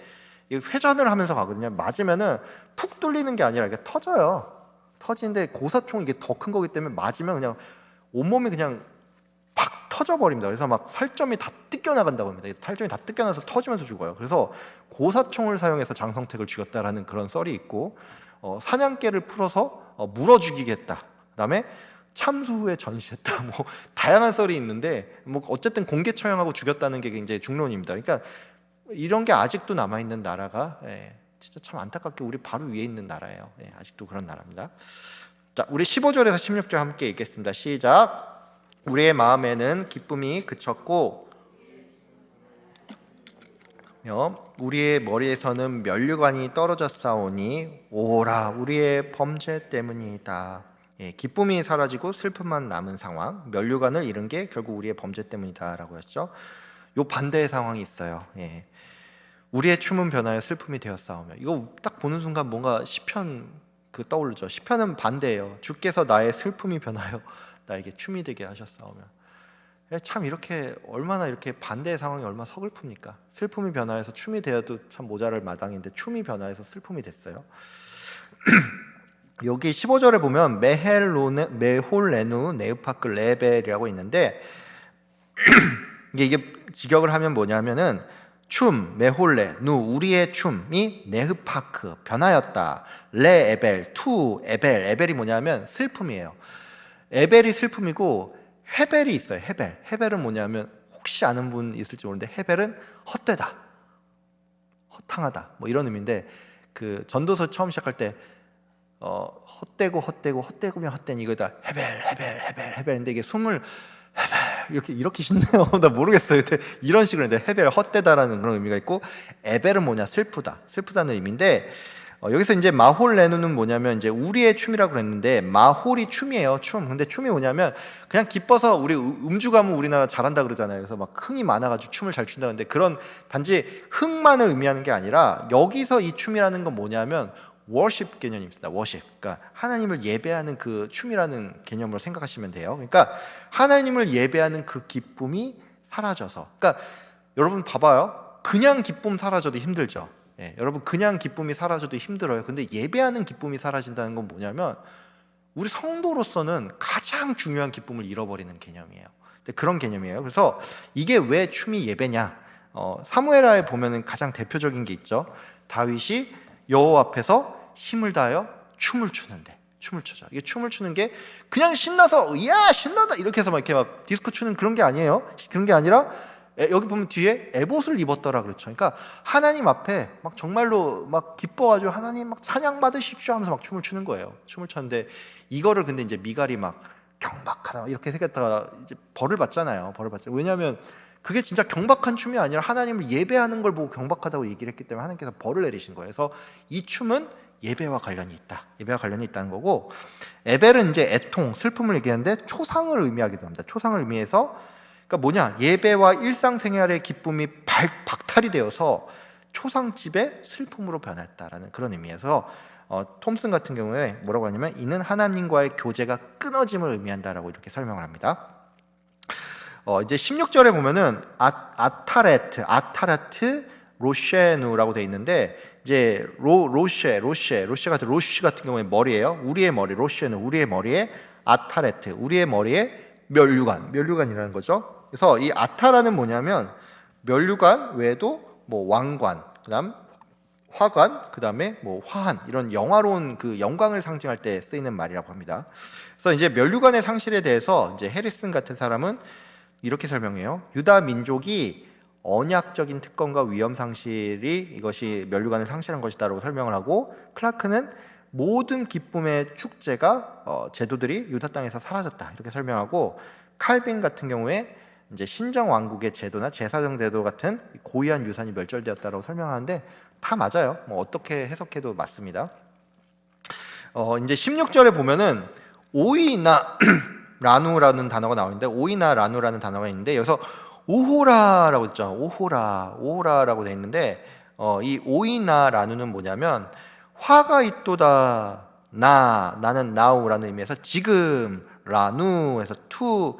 A: 회전을 하면서 가거든요. 맞으면은 푹 뚫리는 게 아니라 이게 터져요. 터지는데 고사총 이게 더 큰 거기 때문에 맞으면 그냥 온몸이 그냥 팍 터져버립니다. 그래서 막 살점이 다 뜯겨나간다고 합니다. 살점이 다 뜯겨나서 터지면서 죽어요. 그래서 고사총을 사용해서 장성택을 죽였다라는 그런 썰이 있고 사냥개를 풀어서 물어 죽이겠다. 그다음에 참수 후에 전시했다. 뭐 다양한 썰이 있는데 뭐 어쨌든 공개 처형하고 죽였다는 게 굉장히 중론입니다. 그러니까 이런 게 아직도 남아 있는 나라가 진짜 참 안타깝게 우리 바로 위에 있는 나라예요. 예, 아직도 그런 나라입니다. 자, 우리 15절에서 16절 함께 읽겠습니다. 시작. 우리의 마음에는 기쁨이 그쳤고 우리의 머리에서는 면류관이 떨어졌사오니 오라 우리의 범죄 때문이다. 예, 기쁨이 사라지고 슬픔만 남은 상황, 면류관을 잃은 게 결국 우리의 범죄 때문이다라고 했죠. 요 반대의 상황이 있어요. 예. 우리의 춤은 변하여 슬픔이 되었사오며, 이거 딱 보는 순간 뭔가 시편 떠오르죠. 시편은 반대예요. 주께서 나의 슬픔이 변하여 나에게 춤이 되게 하셨사오며. 참 이렇게 얼마나 이렇게 반대의 상황이 얼마나 서글픕니까? 슬픔이 변화해서 춤이 되어도 참 모자랄 마당인데 춤이 변화해서 슬픔이 됐어요. 여기 15절에 보면 메홀레누 네우파크 레벨이라고 있는데 이게 직역을 하면 뭐냐면은 춤, 메홀레, 누 우리의 춤이 네흐파크 변하였다. 레 에벨, 투 에벨, 에벨이 뭐냐면 슬픔이에요. 에벨이 슬픔이고 헤벨이 있어요. 헤벨은 뭐냐면 혹시 아는 분 있을지 모르는데 헤벨은 헛되다, 허탕하다 뭐 이런 의미인데 그 전도서 처음 시작할 때 헛되고면 헛된 이거다. 헤벨인데 이게 숨을 헤벨 이렇게 쉽네요. 나 모르겠어요. 이런 식으로 했는데 헤벨 헛되다라는 그런 의미가 있고 에벨은 뭐냐 슬프다는 의미인데 여기서 이제 마홀레누는 뭐냐면 이제 우리의 춤이라고 그랬는데 마홀이 춤이에요. 춤. 근데 춤이 뭐냐면 그냥 기뻐서 우리 음주 가면 우리나라 잘한다 그러잖아요. 그래서 막 흥이 많아가지고 춤을 잘 춘다. 근데 그런 단지 흥만을 의미하는 게 아니라 여기서 이 춤이라는 건 뭐냐면 워십 개념이 있습니다. 워십. 그러니까 하나님을 예배하는 그 춤이라는 개념으로 생각하시면 돼요. 그러니까 하나님을 예배하는 그 기쁨이 사라져서. 그러니까 여러분 봐봐요. 그냥 기쁨 사라져도 힘들죠. 예, 여러분 그냥 기쁨이 사라져도 힘들어요. 근데 예배하는 기쁨이 사라진다는 건 뭐냐면 우리 성도로서는 가장 중요한 기쁨을 잃어버리는 개념이에요. 근데 그런 개념이에요. 그래서 이게 왜 춤이 예배냐? 사무엘하에 보면은 가장 대표적인 게 있죠. 다윗이 여호와 앞에서 힘을 다하여 춤을 추는데 춤을 추죠. 이게 춤을 추는 게 그냥 신나서 야 신나다 이렇게 해서 막 이렇게 막 디스코 추는 그런 게 아니에요. 그런 게 아니라 여기 보면 뒤에 에봇을 입었더라 그렇죠. 그러니까 하나님 앞에 막 정말로 막 기뻐가지고 하나님 막 찬양 받으십시오 하면서 막 춤을 추는 거예요. 춤을 췄는데 이거를 근데 이제 미갈이 막 경박하다 이렇게 생각했다가 이제 벌을 받잖아요. 왜냐하면 그게 진짜 경박한 춤이 아니라 하나님을 예배하는 걸 보고 경박하다고 얘기를 했기 때문에 하나님께서 벌을 내리신 거예요. 그래서 이 춤은 예배와 관련이 있다. 예배와 관련이 있다는 거고 에벨은 이제 애통, 슬픔을 얘기하는데 초상을 의미하기도 합니다. 초상을 의미해서 그러니까 뭐냐? 예배와 일상생활의 기쁨이 박탈이 되어서 초상집의 슬픔으로 변했다라는 그런 의미에서 톰슨 같은 경우에 뭐라고 하냐면 이는 하나님과의 교제가 끊어짐을 의미한다라고 이렇게 설명을 합니다. 이제 16절에 보면은 아타레트 로쉐누라고 돼 있는데 이제 로쉐 같은 로쉬 같은 경우에 머리예요. 우리의 머리 로쉐누 우리의 머리에 아타레트 우리의 머리에 면류관이라는 거죠. 그래서 이 아타라는 뭐냐면 면류관 외에도 뭐 왕관, 그다음 화관, 그다음에 뭐 화한 이런 영화로운 그 영광을 상징할 때 쓰이는 말이라고 합니다. 그래서 이제 면류관의 상실에 대해서 이제 해리슨 같은 사람은 이렇게 설명해요. 유다 민족이 언약적인 특권과 위험 상실이 이것이 면류관을 상실한 것이다라고 설명을 하고 클라크는 모든 기쁨의 축제가 제도들이 유다 땅에서 사라졌다 이렇게 설명하고 칼빈 같은 경우에 이제 신정 왕국의 제도나 제사정 제도 같은 고유한 유산이 멸절되었다라고 설명하는데 다 맞아요. 뭐 어떻게 해석해도 맞습니다. 이제 16절에 보면은 오이나 라누라는 단어가 나오는데 오이나 라누라는 단어가 있는데 여기서 오호라라고 있죠. 오호라라고 돼 있는데 이 오이나 라누는 뭐냐면 화가 있도다 나는 now라는 의미에서 지금 라누에서 to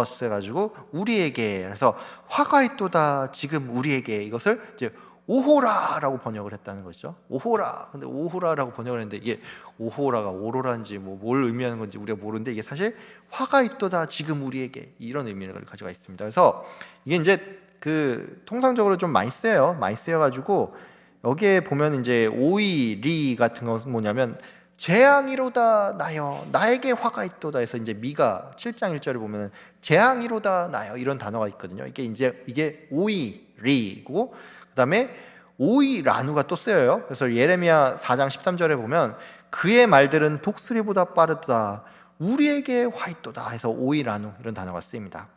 A: us 해가지고 우리에게 그래서 화가 있도다 지금 우리에게 이것을 이제 오호라라고 번역을 했다는 거죠. 오호라. 근데 오호라라고 번역을 했는데 이게 오호라가 오로라인지 뭐 뭘 의미하는 건지 우리가 모르는데 이게 사실 화가 있도다 지금 우리에게 이런 의미를 가지고 있습니다. 그래서 이게 이제 그 통상적으로 좀 많이 쓰여요. 많이 쓰여가지고 여기에 보면 이제 오이리 같은 것은 뭐냐면 재앙이로다 나여 나에게 화가 있도다 해서 이제 미가 7장 1절에 보면 재앙이로다 나여 이런 단어가 있거든요. 이게 오이리고 그다음에 오이라누가 또 쓰여요. 그래서 예레미야 4장 13절에 보면 그의 말들은 독수리보다 빠르다. 우리에게 와 있도다 해서 오이라누 이런 단어가 쓰입니다.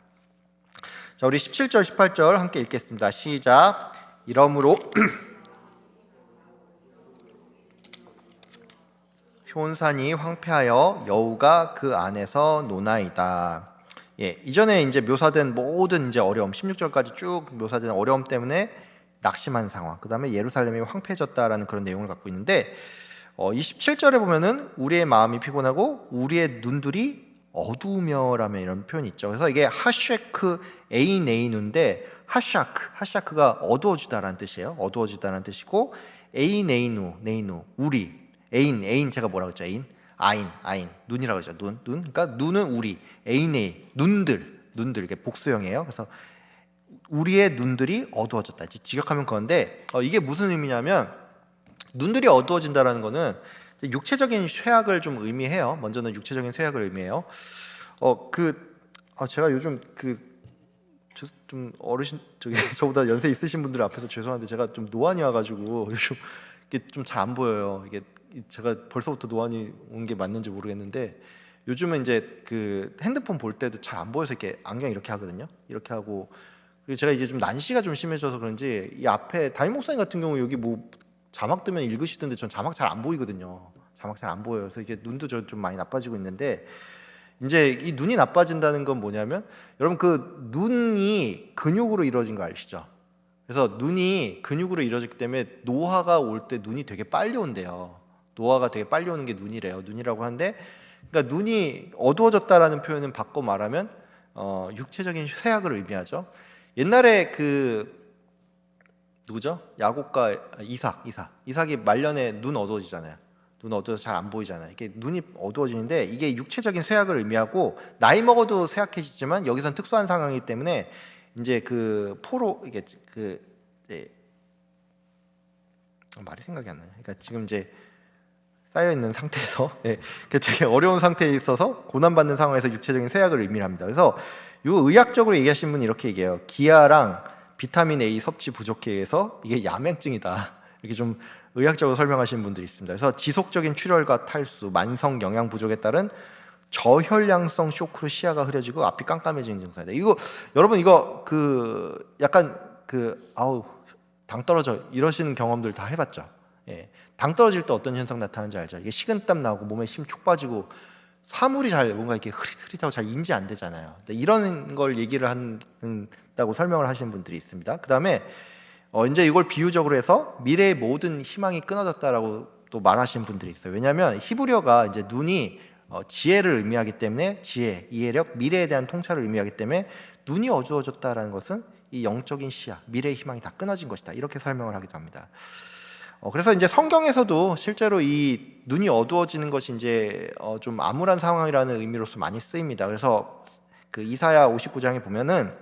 A: 자, 우리 17절 18절 함께 읽겠습니다. 시작. 이러므로 효온산이 황폐하여 여우가 그 안에서 노나이다. 예, 이전에 이제 묘사된 모든 이제 어려움, 16절까지 쭉 묘사된 어려움 때문에 낙심한 상황, 그 다음에 예루살렘이 황폐해졌다라는 그런 내용을 갖고 있는데, 27절에 보면은 우리의 마음이 피곤하고 우리의 눈들이 어두우며라면 이런 표현이 있죠. 그래서 이게 하쉐크 에이네이누인데, 하샤크가 어두워지다라는 뜻이에요. 어두워지다라는 뜻이고, 에이네이누 우리, 에인 제가 뭐라고 했죠? 아인 눈이라고 하죠. 눈 그러니까 눈은 우리, 에이네이 눈들 이게 복수형이에요. 그래서 우리의 눈들이 어두워졌다. 직역하면 그건데, 이게 무슨 의미냐면 눈들이 어두워진다라는 거는 육체적인 쇠약을 좀 의미해요. 먼저는 육체적인 쇠약을 의미해요. 제가 요즘 좀 어르신 저보다 연세 있으신 분들 앞에서 죄송한데 제가 좀 노안이 와가지고 요즘 이게 좀 잘 안 보여요. 이게 제가 벌써부터 노안이 온 게 맞는지 모르겠는데, 요즘은 이제 그 핸드폰 볼 때도 잘 안 보여서 이렇게 안경 이렇게 하거든요. 이렇게 하고, 그리고 제가 이제 좀 난시가 좀 심해져서 그런지 이 앞에 담임 목사님 같은 경우 여기 뭐 자막 뜨면 읽으시던데 전 자막 잘 안 보이거든요. 자막 잘 안 보여요. 그래서 이게 눈도 좀 많이 나빠지고 있는데, 이제 이 눈이 나빠진다는 건 뭐냐면, 여러분 그 눈이 근육으로 이루어진 거 아시죠? 그래서 눈이 근육으로 이루어지기 때문에 노화가 올 때 눈이 되게 빨리 온대요. 노화가 되게 빨리 오는 게 눈이래요. 눈이라고 하는데, 그러니까 눈이 어두워졌다라는 표현은 바꿔 말하면 육체적인 쇠약을 의미하죠. 옛날에 누구죠? 야곱과 이삭이 말년에 눈 어두워지잖아요. 눈 어두워서 잘 안 보이잖아요. 이게 눈이 어두워지는데 이게 육체적인 쇠약을 의미하고, 나이 먹어도 쇠약해지지만 여기선 특수한 상황이기 때문에 이제 이게 말이 생각이 안 나요. 그러니까 지금 이제 쌓여 있는 상태에서 되게 어려운 상태에 있어서 고난받는 상황에서 육체적인 쇠약을 의미합니다. 그래서 요 의학적으로 얘기하신 분이 이렇게 얘기해요. 기아랑 비타민 A 섭취 부족에 의해서 이게 야맹증이다. 이렇게 좀 의학적으로 설명하시는 분들이 있습니다. 그래서 지속적인 출혈과 탈수, 만성 영양 부족에 따른 저혈량성 쇼크로 시야가 흐려지고 앞이 깜깜해지는 증상이다. 여러분 약간 당 떨어져 이러시는 경험들 다 해봤죠? 예. 당 떨어질 때 어떤 현상 나타나는지 알죠? 이게 식은땀 나고 몸에 힘 축 빠지고 사물이 잘 뭔가 이렇게 흐릿흐릿하고 잘 인지 안 되잖아요. 이런 걸 얘기를 한다고 설명을 하시는 분들이 있습니다. 그 다음에 이제 이걸 비유적으로 해서 미래의 모든 희망이 끊어졌다라고 또 말하시는 분들이 있어요. 왜냐하면 히브리어가 이제 눈이 지혜를 의미하기 때문에, 지혜, 이해력, 미래에 대한 통찰을 의미하기 때문에 눈이 어두워졌다라는 것은 이 영적인 시야, 미래의 희망이 다 끊어진 것이다. 이렇게 설명을 하기도 합니다. 그래서 이제 성경에서도 실제로 이 눈이 어두워지는 것이 이제 좀 암울한 상황이라는 의미로서 많이 쓰입니다. 그래서 그 이사야 59장에 보면은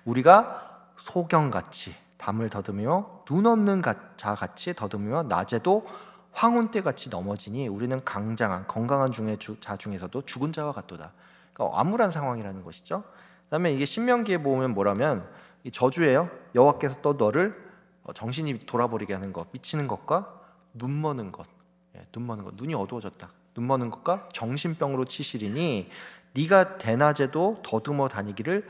A: 우리가 소경같이 담을 더듬으며 눈 없는 자같이 더듬으며 낮에도 황혼 때같이 넘어지니 우리는 강장한 건강한 자 중에서도 죽은 자와 같도다. 그러니까 암울한 상황이라는 것이죠. 그다음에 이게 신명기에 보면 뭐라면 이 저주예요. 여호와께서 또 너를 정신이 돌아버리게 하는 것, 미치는 것과 눈 머는 것, 눈이 어두워졌다. 눈 머는 것과 정신병으로 치시리니 네가 대낮에도 더듬어 다니기를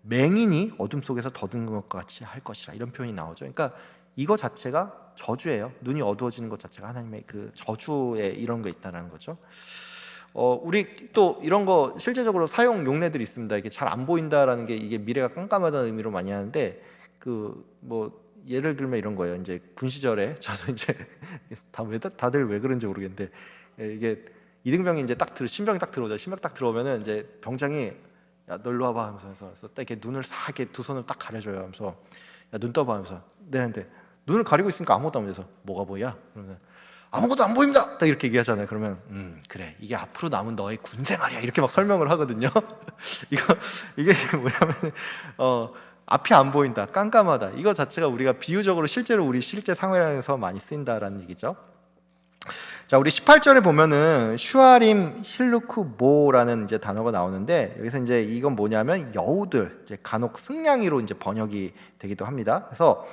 A: 맹인이 어둠 속에서 더듬는 것과 같이 할 것이라. 이런 표현이 나오죠. 그러니까 이거 자체가 저주예요. 눈이 어두워지는 것 자체가 하나님의 그 저주에 이런 거 있다는 거죠. 우리 또 이런 거 실제적으로 사용 용례들이 있습니다. 이게 잘 안 보인다라는 게 이게 미래가 깜깜하다는 의미로 많이 하는데, 예를 들면 이런 거예요. 이제 군 시절에 저도 이제 다들 왜 그런지 모르겠는데, 이게 이등병이 이제 신병이 딱 들어오죠. 신병 딱 들어오면은 이제 병장이 야, 너 일로 와봐 하면서 딱 이렇게 눈을 싹 이렇게 두 손을 딱 가려줘요. 하면서 야, 눈 떠봐 하면서 근데 눈을 가리고 있으니까 아무것도 안 보여서 뭐가 보여? 그러면 아무것도 안 보입니다. 딱 이렇게 얘기하잖아요. 그러면 그래, 이게 앞으로 남은 너의 군 생활이야. 이렇게 막 설명을 하거든요. 이게 뭐냐면 앞이 안 보인다, 깜깜하다. 이거 자체가 우리가 비유적으로 실제로 우리 실제 상황에서 많이 쓰인다라는 얘기죠. 자, 우리 18절에 보면은 슈아림 힐루크보라는 이제 단어가 나오는데, 여기서 이제 이건 뭐냐면 여우들, 이제 간혹 승냥이로 이제 번역이 되기도 합니다. 그래서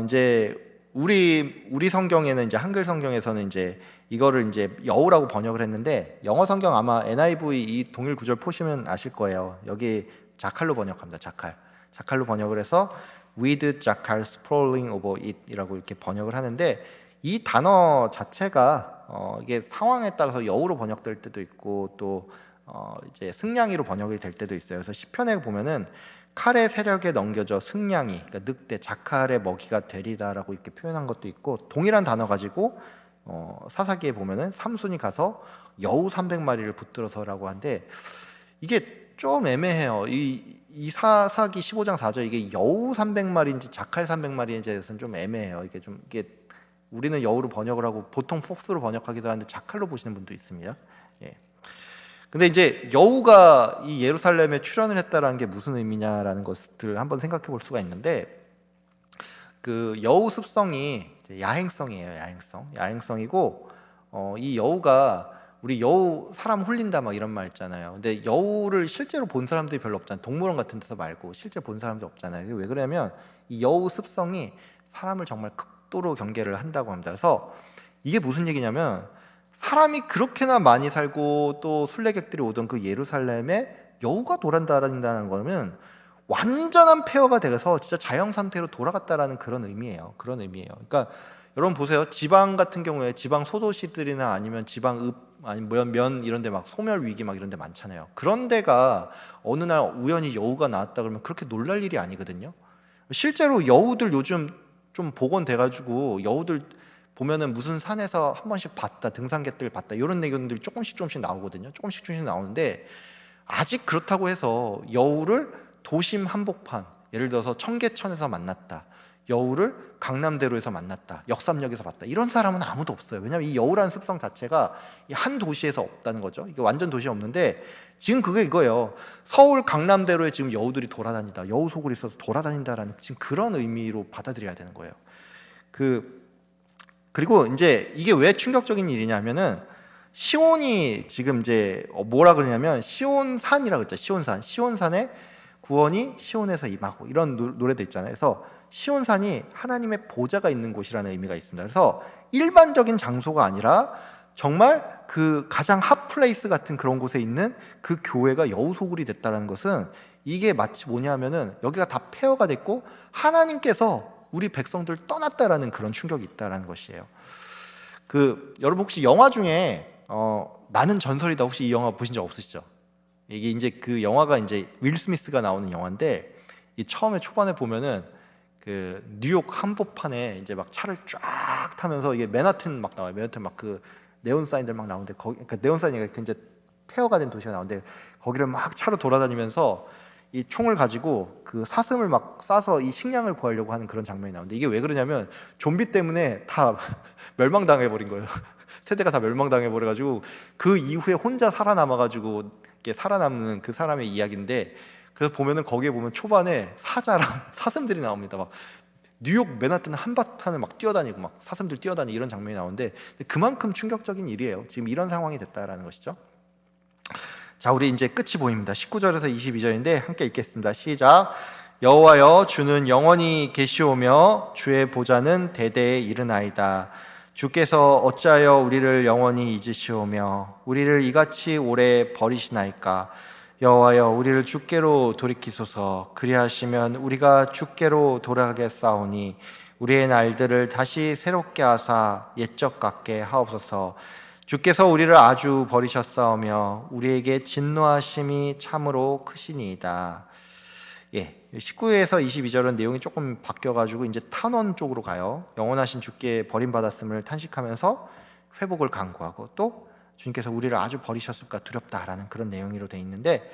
A: 이제 우리 성경에는 이제 한글 성경에서는 이제 이거를 이제 여우라고 번역을 했는데 영어 성경 아마 NIV 이 동일 구절 보시면 아실 거예요. 여기 자칼로 번역합니다. 자칼로 번역을 해서 with jackals prowling over it이라고 이렇게 번역을 하는데 이 단어 자체가 이게 상황에 따라서 여우로 번역될 때도 있고 또 이제 승냥이로 번역이 될 때도 있어요. 그래서 시편에 보면은 칼의 세력에 넘겨져 승냥이, 그러니까 늑대, 자칼의 먹이가 되리다라고 이렇게 표현한 것도 있고 동일한 단어 가지고 사사기에 보면은 삼손이 가서 여우 300마리를 붙들어서라고 하는데 이게 좀 애매해요. 이 사사기 15장 4절 이게 여우 300마리인지 자칼 300마리인지에 대해서는 좀 애매해요. 이게 우리는 여우로 번역을 하고 보통 폭스로 번역하기도 하는데 자칼로 보시는 분도 있습니다. 예. 근데 이제 여우가 이 예루살렘에 출현을 했다라는 게 무슨 의미냐라는 것들을 한번 생각해 볼 수가 있는데 그 여우 습성이 야행성이에요. 야행성이고 이 여우가 우리 여우 사람 홀린다 막 이런 말 있잖아요. 근데 여우를 실제로 본 사람들이 별로 없잖아요. 동물원 같은 데서 말고 실제 본 사람들 없잖아요. 왜 그러냐면 이 여우 습성이 사람을 정말 극도로 경계를 한다고 합니다. 그래서 이게 무슨 얘기냐면 사람이 그렇게나 많이 살고 또 순례객들이 오던 그 예루살렘에 여우가 돌아다닌다는 거는 완전한 폐허가 돼서 진짜 자연 상태로 돌아갔다라는 그런 의미예요. 그러니까 여러분 보세요. 지방 같은 경우에 지방 소도시들이나 아니면 지방 아니면 면 이런 데 막 소멸 위기 막 이런 데 많잖아요. 그런 데가 어느 날 우연히 여우가 나왔다 그러면 그렇게 놀랄 일이 아니거든요. 실제로 여우들 요즘 좀 복원돼 가지고 여우들 보면은 무슨 산에서 한 번씩 봤다, 등산객들 봤다 이런 내용들이 조금씩 나오거든요. 조금씩 나오는데 아직 그렇다고 해서 여우를 도심 한복판, 예를 들어서 청계천에서 만났다, 여우를 강남대로에서 만났다, 역삼역에서 봤다 이런 사람은 아무도 없어요. 왜냐하면 이 여우라는 습성 자체가 한 도시에서 없다는 거죠. 이게 완전 도시에 없는데 지금 그게 이거예요. 서울 강남대로에 지금 여우들이 돌아다니다, 여우 속을 있어서 돌아다닌다라는 지금 그런 의미로 받아들여야 되는 거예요. 그리고 이제 이게 왜 충격적인 일이냐면은 시온이 지금 이제 뭐라 그러냐면 시온산이라고 했죠. 시온산에 구원이 시온에서 임하고 이런 노래도 있잖아요. 그래서 시온산이 하나님의 보좌가 있는 곳이라는 의미가 있습니다. 그래서 일반적인 장소가 아니라 정말 그 가장 핫플레이스 같은 그런 곳에 있는 그 교회가 여우소굴이 됐다는 것은 이게 마치 뭐냐면은 여기가 다 폐허가 됐고 하나님께서 우리 백성들 떠났다라는 그런 충격이 있다라는 것이에요. 여러분 혹시 영화 중에 나는 전설이다 혹시 이 영화 보신 적 없으시죠? 이게 이제 그 영화가 이제 윌 스미스가 나오는 영화인데 이 처음에 초반에 보면은 그 뉴욕 한복판에 이제 막 차를 쫙 타면서 이게 맨하튼 막 나와요. 맨하튼 막 그 네온 사인들 막 나오는데 그러니까 네온 사인이 굉장히 폐허가 된 도시가 나오는데 거기를 막 차로 돌아다니면서 이 총을 가지고 그 사슴을 막 쏴서 이 식량을 구하려고 하는 그런 장면이 나오는데 이게 왜 그러냐면 좀비 때문에 다 멸망당해 버린 거예요. 세대가 다 멸망당해 버려 가지고 그 이후에 혼자 살아남아 가지고 살아남는 그 사람의 이야기인데 그래서 보면은 거기에 보면 초반에 사자랑 사슴들이 나옵니다. 막 뉴욕 맨하튼 한바탕을 막 뛰어다니고 막 사슴들 뛰어다니고 이런 장면이 나오는데 그만큼 충격적인 일이에요. 지금 이런 상황이 됐다라는 것이죠. 자, 우리 이제 끝이 보입니다. 19절에서 22절인데 함께 읽겠습니다. 시작. 여호와여 주는 영원히 계시오며 주의 보좌는 대대에 이르나이다. 주께서 어찌하여 우리를 영원히 잊으시오며 우리를 이같이 오래 버리시나이까. 여호와여 우리를 주께로 돌이키소서. 그리하시면 우리가 주께로 돌아가겠사오니 우리의 날들을 다시 새롭게 하사 옛적 같게 하옵소서. 주께서 우리를 아주 버리셨사오며 우리에게 진노하심이 참으로 크시니이다. 19에서 22절은 내용이 조금 바뀌어가지고 이제 탄원 쪽으로 가요. 영원하신 주께 버림받았음을 탄식하면서 회복을 간구하고 또 주님께서 우리를 아주 버리셨을까 두렵다라는 그런 내용으로 되어 있는데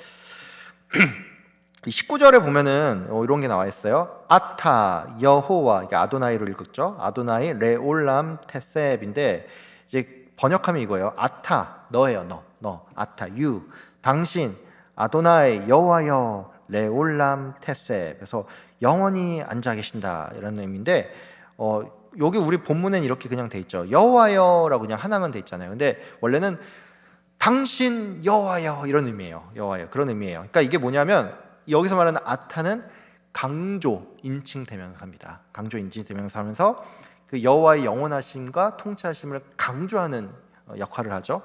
A: 19절에 보면은 이런 게 나와 있어요. 아타 여호와, 이게 아도나이로 읽었죠. 아도나이 레올람 테셉인데 이제 번역하면 이거예요. 아타 너예요. 너 아타 you 당신 아도나이 여호와여 레올람 테셉. 그래서 영원히 앉아 계신다 이런 의미인데 여기 우리 본문엔 이렇게 그냥 돼 있죠. 여호와여라고 그냥 하나만 돼 있잖아요. 근데 원래는 당신 여호와여 이런 의미예요. 여호와여 그런 의미예요. 그러니까 이게 뭐냐면 여기서 말하는 아타는 강조 인칭 대명사입니다. 강조 인칭 대명사하면서 그 여호와의 영원하심과 통치하심을 강조하는 역할을 하죠.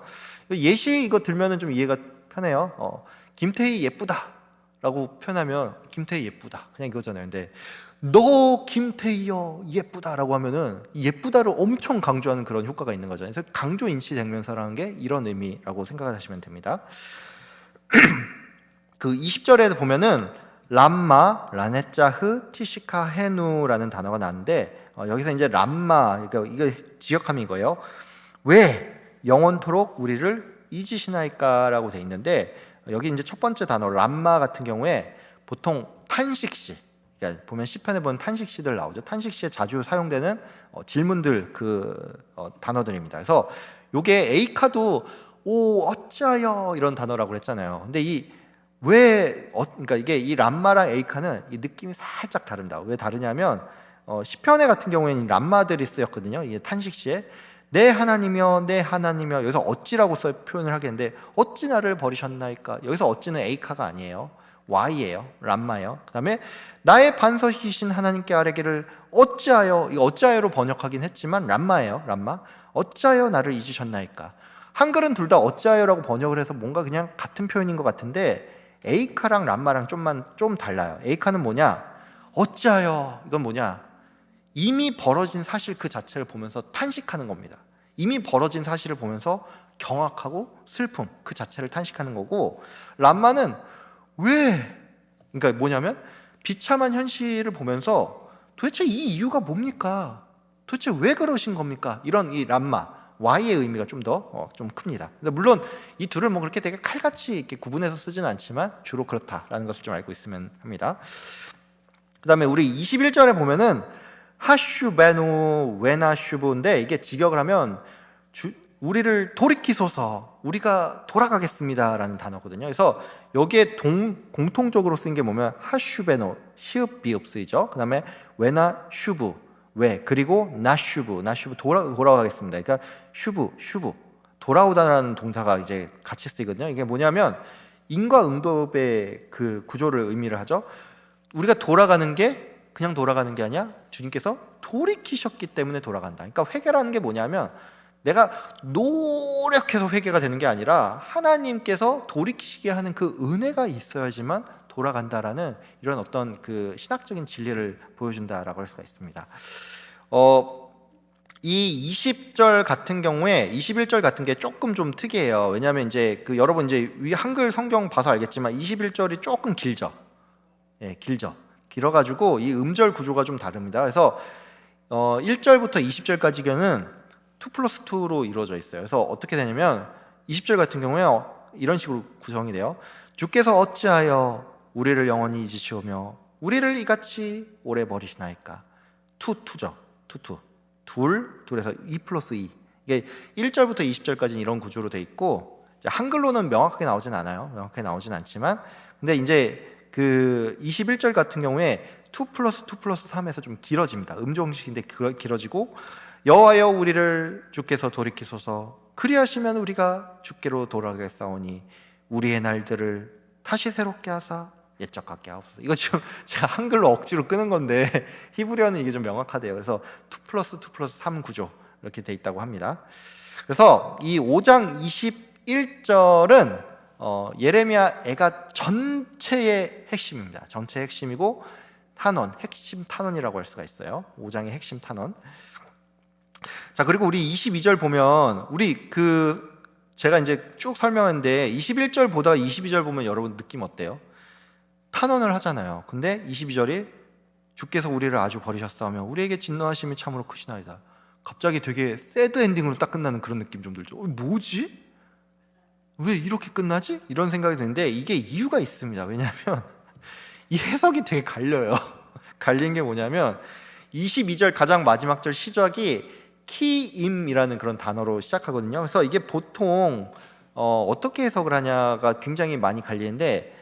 A: 예시 이거 들면은 좀 이해가 편해요. 김태희 예쁘다라고 표현하면 김태희 예쁘다 그냥 이거잖아요. 근데 너 김태희여 예쁘다라고 하면은 예쁘다를 엄청 강조하는 그런 효과가 있는 거죠. 그래서 강조 인치 대명사라는 게 이런 의미라고 생각을 하시면 됩니다. 그 20절에 보면은 람마, 라네짜흐, 티시카, 헤누라는 단어가 나왔는데 여기서 이제 람마, 그러니까 이거 지역함이 이거예요. 왜 영원토록 우리를 잊으시나이까라고 돼 있는데 여기 이제 첫 번째 단어 람마 같은 경우에 보통 탄식시, 그러니까 보면 시편에 보면 탄식시들 나오죠. 탄식시에 자주 사용되는 질문들 단어들입니다. 그래서 요게 에이카도 오 어찌하여 이런 단어라고 그랬잖아요. 근데 그러니까 이게 이 람마랑 에이카는 이 느낌이 살짝 다릅니다. 왜 다르냐면 시편에 같은 경우에는 람마들이 쓰였거든요. 이게 탄식시에 내 하나님이여 내 하나님이여 여기서 어찌라고 표현을 하겠는데 어찌 나를 버리셨나이까 여기서 어찌는 에이카가 아니에요. Y예요. 람마예요. 그 다음에 나의 반석이신 하나님께 아뢰기를 어찌하여, 이 어찌하여로 번역하긴 했지만 람마예요. 람마. 어찌하여 나를 잊으셨나이까. 한글은 둘 다 어찌하여라고 번역을 해서 뭔가 그냥 같은 표현인 것 같은데 에이카랑 람마랑 좀 달라요. 에이카는 뭐냐? 어찌하여, 이건 뭐냐? 이미 벌어진 사실 그 자체를 보면서 탄식하는 겁니다. 이미 벌어진 사실을 보면서 경악하고 슬픔 그 자체를 탄식하는 거고, 람마는 왜? 그러니까 뭐냐면 비참한 현실을 보면서 도대체 이 이유가 뭡니까? 도대체 왜 그러신 겁니까? 이런 이 람마 Y의 의미가 좀 더 좀 큽니다. 물론 이 둘을 뭐 그렇게 되게 칼같이 이렇게 구분해서 쓰지는 않지만 주로 그렇다라는 것을 좀 알고 있으면 합니다. 그 다음에 우리 21절에 보면은 하슈베누 웨나슈브인데 이게 직역을 하면 우리를 돌이키소서 우리가 돌아가겠습니다 라는 단어거든요. 그래서 여기에 공통적으로 쓰인 게 뭐냐면 하슈베노 시읍 비읍 쓰이죠. 그 다음에 웨나슈브 왜 그리고 나슈브 돌아가겠습니다. 그러니까 슈브 돌아오다라는 동사가 이제 같이 쓰이거든요. 이게 뭐냐면 인과응답의 그 구조를 의미를 하죠. 우리가 돌아가는 게 그냥 돌아가는 게 아니야. 주님께서 돌이키셨기 때문에 돌아간다. 그러니까 회개라는 게 뭐냐면 내가 노력해서 회개가 되는 게 아니라 하나님께서 돌이키시게 하는 그 은혜가 있어야지만 돌아간다라는 이런 어떤 그 신학적인 진리를 보여준다라고 할 수가 있습니다. 이 20절 같은 경우에 21절 같은 게 조금 좀 특이해요. 왜냐하면 이제 그 여러분 이제 위 한글 성경 봐서 알겠지만 21절이 조금 길죠. 예, 길어가지고 이 음절 구조가 좀 다릅니다. 그래서 1절부터 20절까지는 2+2로 이루어져 있어요. 그래서 어떻게 되냐면 20절 같은 경우에 이런 식으로 구성이 돼요. 주께서 어찌하여 우리를 영원히 잊으시오며 우리를 이같이 오래 버리시나이까. 투죠. 둘에서 2+2. 이게 1절부터 20절까지는 이런 구조로 돼 있고 한글로는 명확하게 나오진 않아요. 명확하게 나오진 않지만 근데 이제 그 21절 같은 경우에 2+2+3에서 좀 길어집니다. 음정식인데 길어지고 여호와여 우리를 주께서 돌이키소서 그리하시면 우리가 주께로 돌아가겠사오니 우리의 날들을 다시 새롭게 하사 옛적 같게 하옵소서. 이거 지금 제가 한글로 억지로 끄는 건데 히브리어는 이게 좀 명확하대요. 그래서 2+2+3 구조 이렇게 돼 있다고 합니다. 그래서 이 5장 21절은 예레미야 애가 전체의 핵심입니다. 전체의 핵심이고 핵심 탄원이라고 할 수가 있어요. 5장의 핵심 탄원. 자, 그리고 우리 22절 보면 제가 이제 쭉 설명했는데 21절 보다가 22절 보면 여러분 느낌 어때요? 탄원을 하잖아요. 근데 22절이 주께서 우리를 아주 버리셨사오며 우리에게 진노하심이 참으로 크시나이다. 갑자기 되게 새드 엔딩으로 딱 끝나는 그런 느낌 좀 들죠. 뭐지? 왜 이렇게 끝나지? 이런 생각이 드는데 이게 이유가 있습니다. 왜냐하면 이 해석이 되게 갈려요. 갈린 게 뭐냐면 22절 가장 마지막 절 시작이 키임이라는 그런 단어로 시작하거든요. 그래서 이게 보통 어떻게 해석을 하냐가 굉장히 많이 갈리는데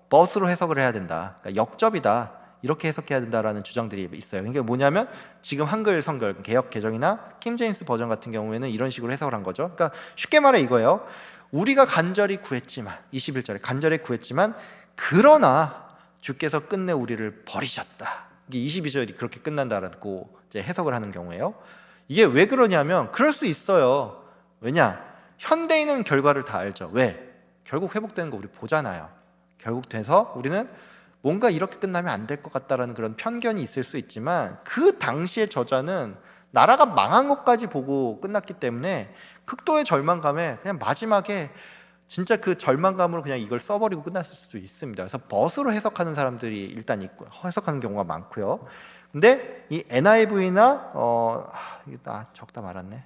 A: 버스로 해석을 해야 된다. 그러니까 역접이다. 이렇게 해석해야 된다라는 주장들이 있어요. 이게 뭐냐면 지금 한글 성경 개역 개정이나 킹 제임스 버전 같은 경우에는 이런 식으로 해석을 한 거죠. 그러니까 쉽게 말해 이거예요. 우리가 간절히 구했지만 21절에 간절히 구했지만 그러나 주께서 끝내 우리를 버리셨다. 이게 22절이 그렇게 끝난다라고 이제 해석을 하는 경우에요. 이게 왜 그러냐면 그럴 수 있어요. 왜냐? 현대인은 결과를 다 알죠. 왜? 결국 회복되는 거 우리 보잖아요. 결국 돼서 우리는 뭔가 이렇게 끝나면 안 될 것 같다라는 그런 편견이 있을 수 있지만 그 당시의 저자는 나라가 망한 것까지 보고 끝났기 때문에 극도의 절망감에 그냥 마지막에 진짜 그 절망감으로 그냥 이걸 써버리고 끝났을 수도 있습니다. 그래서 벗으로 해석하는 사람들이 일단 있고 해석하는 경우가 많고요. 근데 이 NIV나 이거 적다 말았네.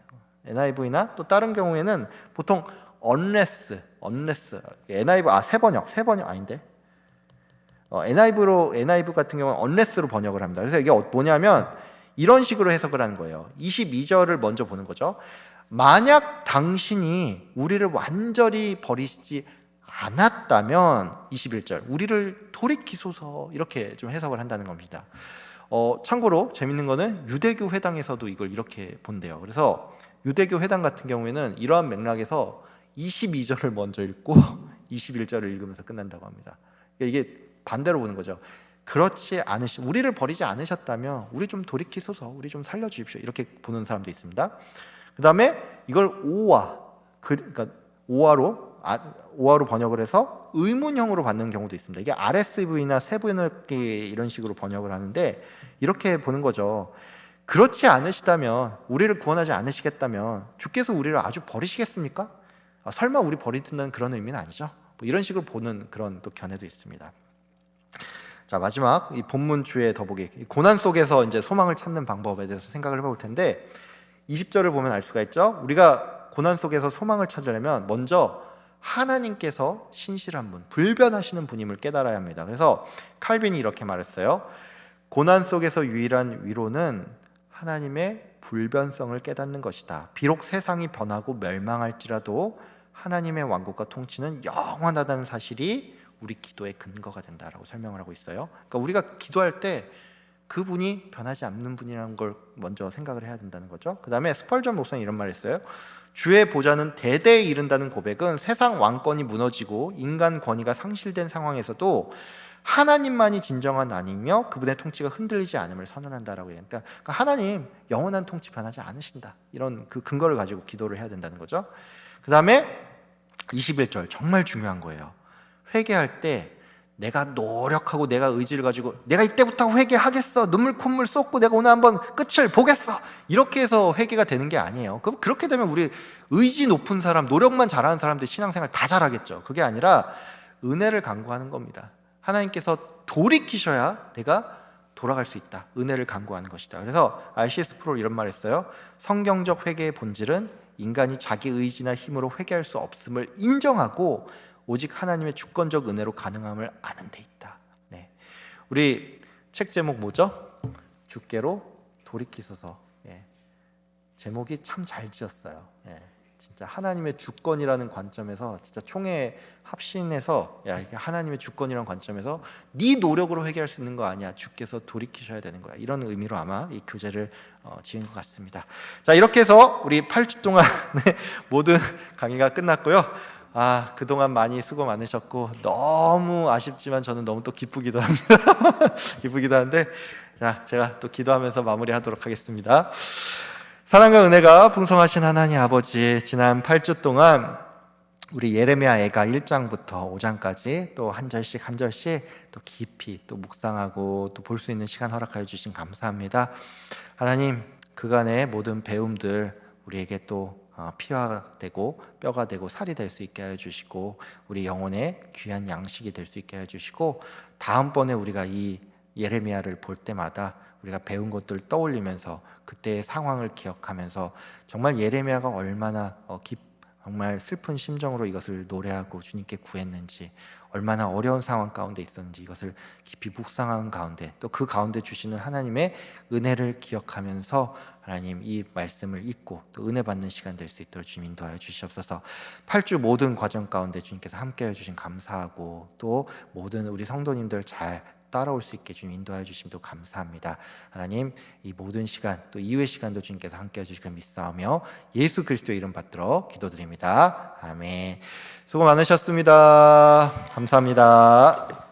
A: NIV나 또 다른 경우에는 보통 unless NIV 세 번역 아닌데 NIV 같은 경우는 unless로 번역을 합니다. 그래서 이게 뭐냐면 이런 식으로 해석을 하는 거예요. 22절을 먼저 보는 거죠. 만약 당신이 우리를 완전히 버리시지 않았다면 21절 우리를 돌이키소서 이렇게 좀 해석을 한다는 겁니다. 참고로 재밌는 거는 유대교 회당에서도 이걸 이렇게 본대요. 그래서 유대교 회당 같은 경우에는 이러한 맥락에서 22절을 먼저 읽고 21절을 읽으면서 끝난다고 합니다. 이게 반대로 보는 거죠. 그렇지 우리를 버리지 않으셨다면 우리 좀 돌이키소서, 우리 좀 살려주십시오 이렇게 보는 사람도 있습니다. 그 다음에 이걸 그러니까 오화로 번역을 해서 의문형으로 받는 경우도 있습니다. 이게 RSV나 세번역기 이런 식으로 번역을 하는데 이렇게 보는 거죠. 그렇지 않으시다면, 우리를 구원하지 않으시겠다면 주께서 우리를 아주 버리시겠습니까? 설마 우리 버리든다는 그런 의미는 아니죠. 뭐 이런 식으로 보는 그런 또 견해도 있습니다. 자, 마지막 이 본문 주의 더보기, 고난 속에서 이제 소망을 찾는 방법에 대해서 생각을 해볼 텐데 20절을 보면 알 수가 있죠. 우리가 고난 속에서 소망을 찾으려면 먼저 하나님께서 신실한 분, 불변하시는 분임을 깨달아야 합니다. 그래서 칼빈이 이렇게 말했어요. 고난 속에서 유일한 위로는 하나님의 불변성을 깨닫는 것이다. 비록 세상이 변하고 멸망할지라도 하나님의 왕국과 통치는 영원하다는 사실이 우리 기도의 근거가 된다라고 설명을 하고 있어요. 그러니까 우리가 기도할 때 그분이 변하지 않는 분이라는 걸 먼저 생각을 해야 된다는 거죠. 그 다음에 스펄전 목사님 이런 말을 했어요. 주의 보좌는 대대에 이른다는 고백은 세상 왕권이 무너지고 인간 권위가 상실된 상황에서도 하나님만이 진정한 왕이며 그분의 통치가 흔들리지 않음을 선언한다라고 해요. 그러니까 하나님 영원한 통치 변하지 않으신다, 이런 그 근거를 가지고 기도를 해야 된다는 거죠. 그 다음에 21절 정말 중요한 거예요. 회개할 때 내가 노력하고 내가 의지를 가지고 내가 이때부터 회개하겠어, 눈물 콧물 쏟고 내가 오늘 한번 끝을 보겠어, 이렇게 해서 회개가 되는 게 아니에요. 그렇게 되면 우리 의지 높은 사람, 노력만 잘하는 사람들 신앙생활 다 잘하겠죠. 그게 아니라 은혜를 간구하는 겁니다. 하나님께서 돌이키셔야 내가 돌아갈 수 있다, 은혜를 간구하는 것이다. 그래서 RCS 프로 이런 말 했어요. 성경적 회개의 본질은 인간이 자기 의지나 힘으로 회개할 수 없음을 인정하고 오직 하나님의 주권적 은혜로 가능함을 아는 데 있다. 네. 우리 책 제목 뭐죠? 주께로 돌이키소서. 예. 제목이 참 잘 지었어요. 예. 진짜 하나님의 주권이라는 관점에서 진짜 총회 합신해서 야, 이게 하나님의 주권이라는 관점에서 네 노력으로 회개할 수 있는 거 아니야, 주께서 돌이키셔야 되는 거야, 이런 의미로 아마 이 교재를 지은 것 같습니다. 자, 이렇게 해서 우리 8주 동안의 모든 강의가 끝났고요. 그동안 많이 수고 많으셨고 너무 아쉽지만 저는 너무 또 기쁘기도 합니다. 기쁘기도 한데, 자, 제가 또 기도하면서 마무리하도록 하겠습니다. 사랑과 은혜가 풍성하신 하나님 아버지, 지난 8주 동안 우리 예레미야 애가 1장부터 5장까지 또 한 절씩 한 절씩 또 깊이 또 묵상하고 또 볼 수 있는 시간 허락하여 주신 감사합니다. 하나님, 그간의 모든 배움들 우리에게 또 피가 되고 뼈가 되고 살이 될 수 있게 하여 주시고 우리 영혼의 귀한 양식이 될 수 있게 하여 주시고, 다음번에 우리가 이 예레미야를 볼 때마다 우리가 배운 것들을 떠올리면서 그때의 상황을 기억하면서 정말 예레미야가 얼마나 정말 슬픈 심정으로 이것을 노래하고 주님께 구했는지, 얼마나 어려운 상황 가운데 있었는지 이것을 깊이 묵상하는 가운데 또 그 가운데 주시는 하나님의 은혜를 기억하면서 하나님 이 말씀을 읽고 또 은혜 받는 시간 될 수 있도록 주님 인도하여 주시옵소서. 8주 모든 과정 가운데 주님께서 함께해 주신 감사하고 또 모든 우리 성도님들 잘 따라올 수 있게 주님 인도하여 주심도 감사합니다. 하나님, 이 모든 시간 또 이후의 시간도 주님께서 함께해 주시길 믿사오며 예수 그리스도의 이름 받들어 기도드립니다. 아멘. 수고 많으셨습니다. 감사합니다.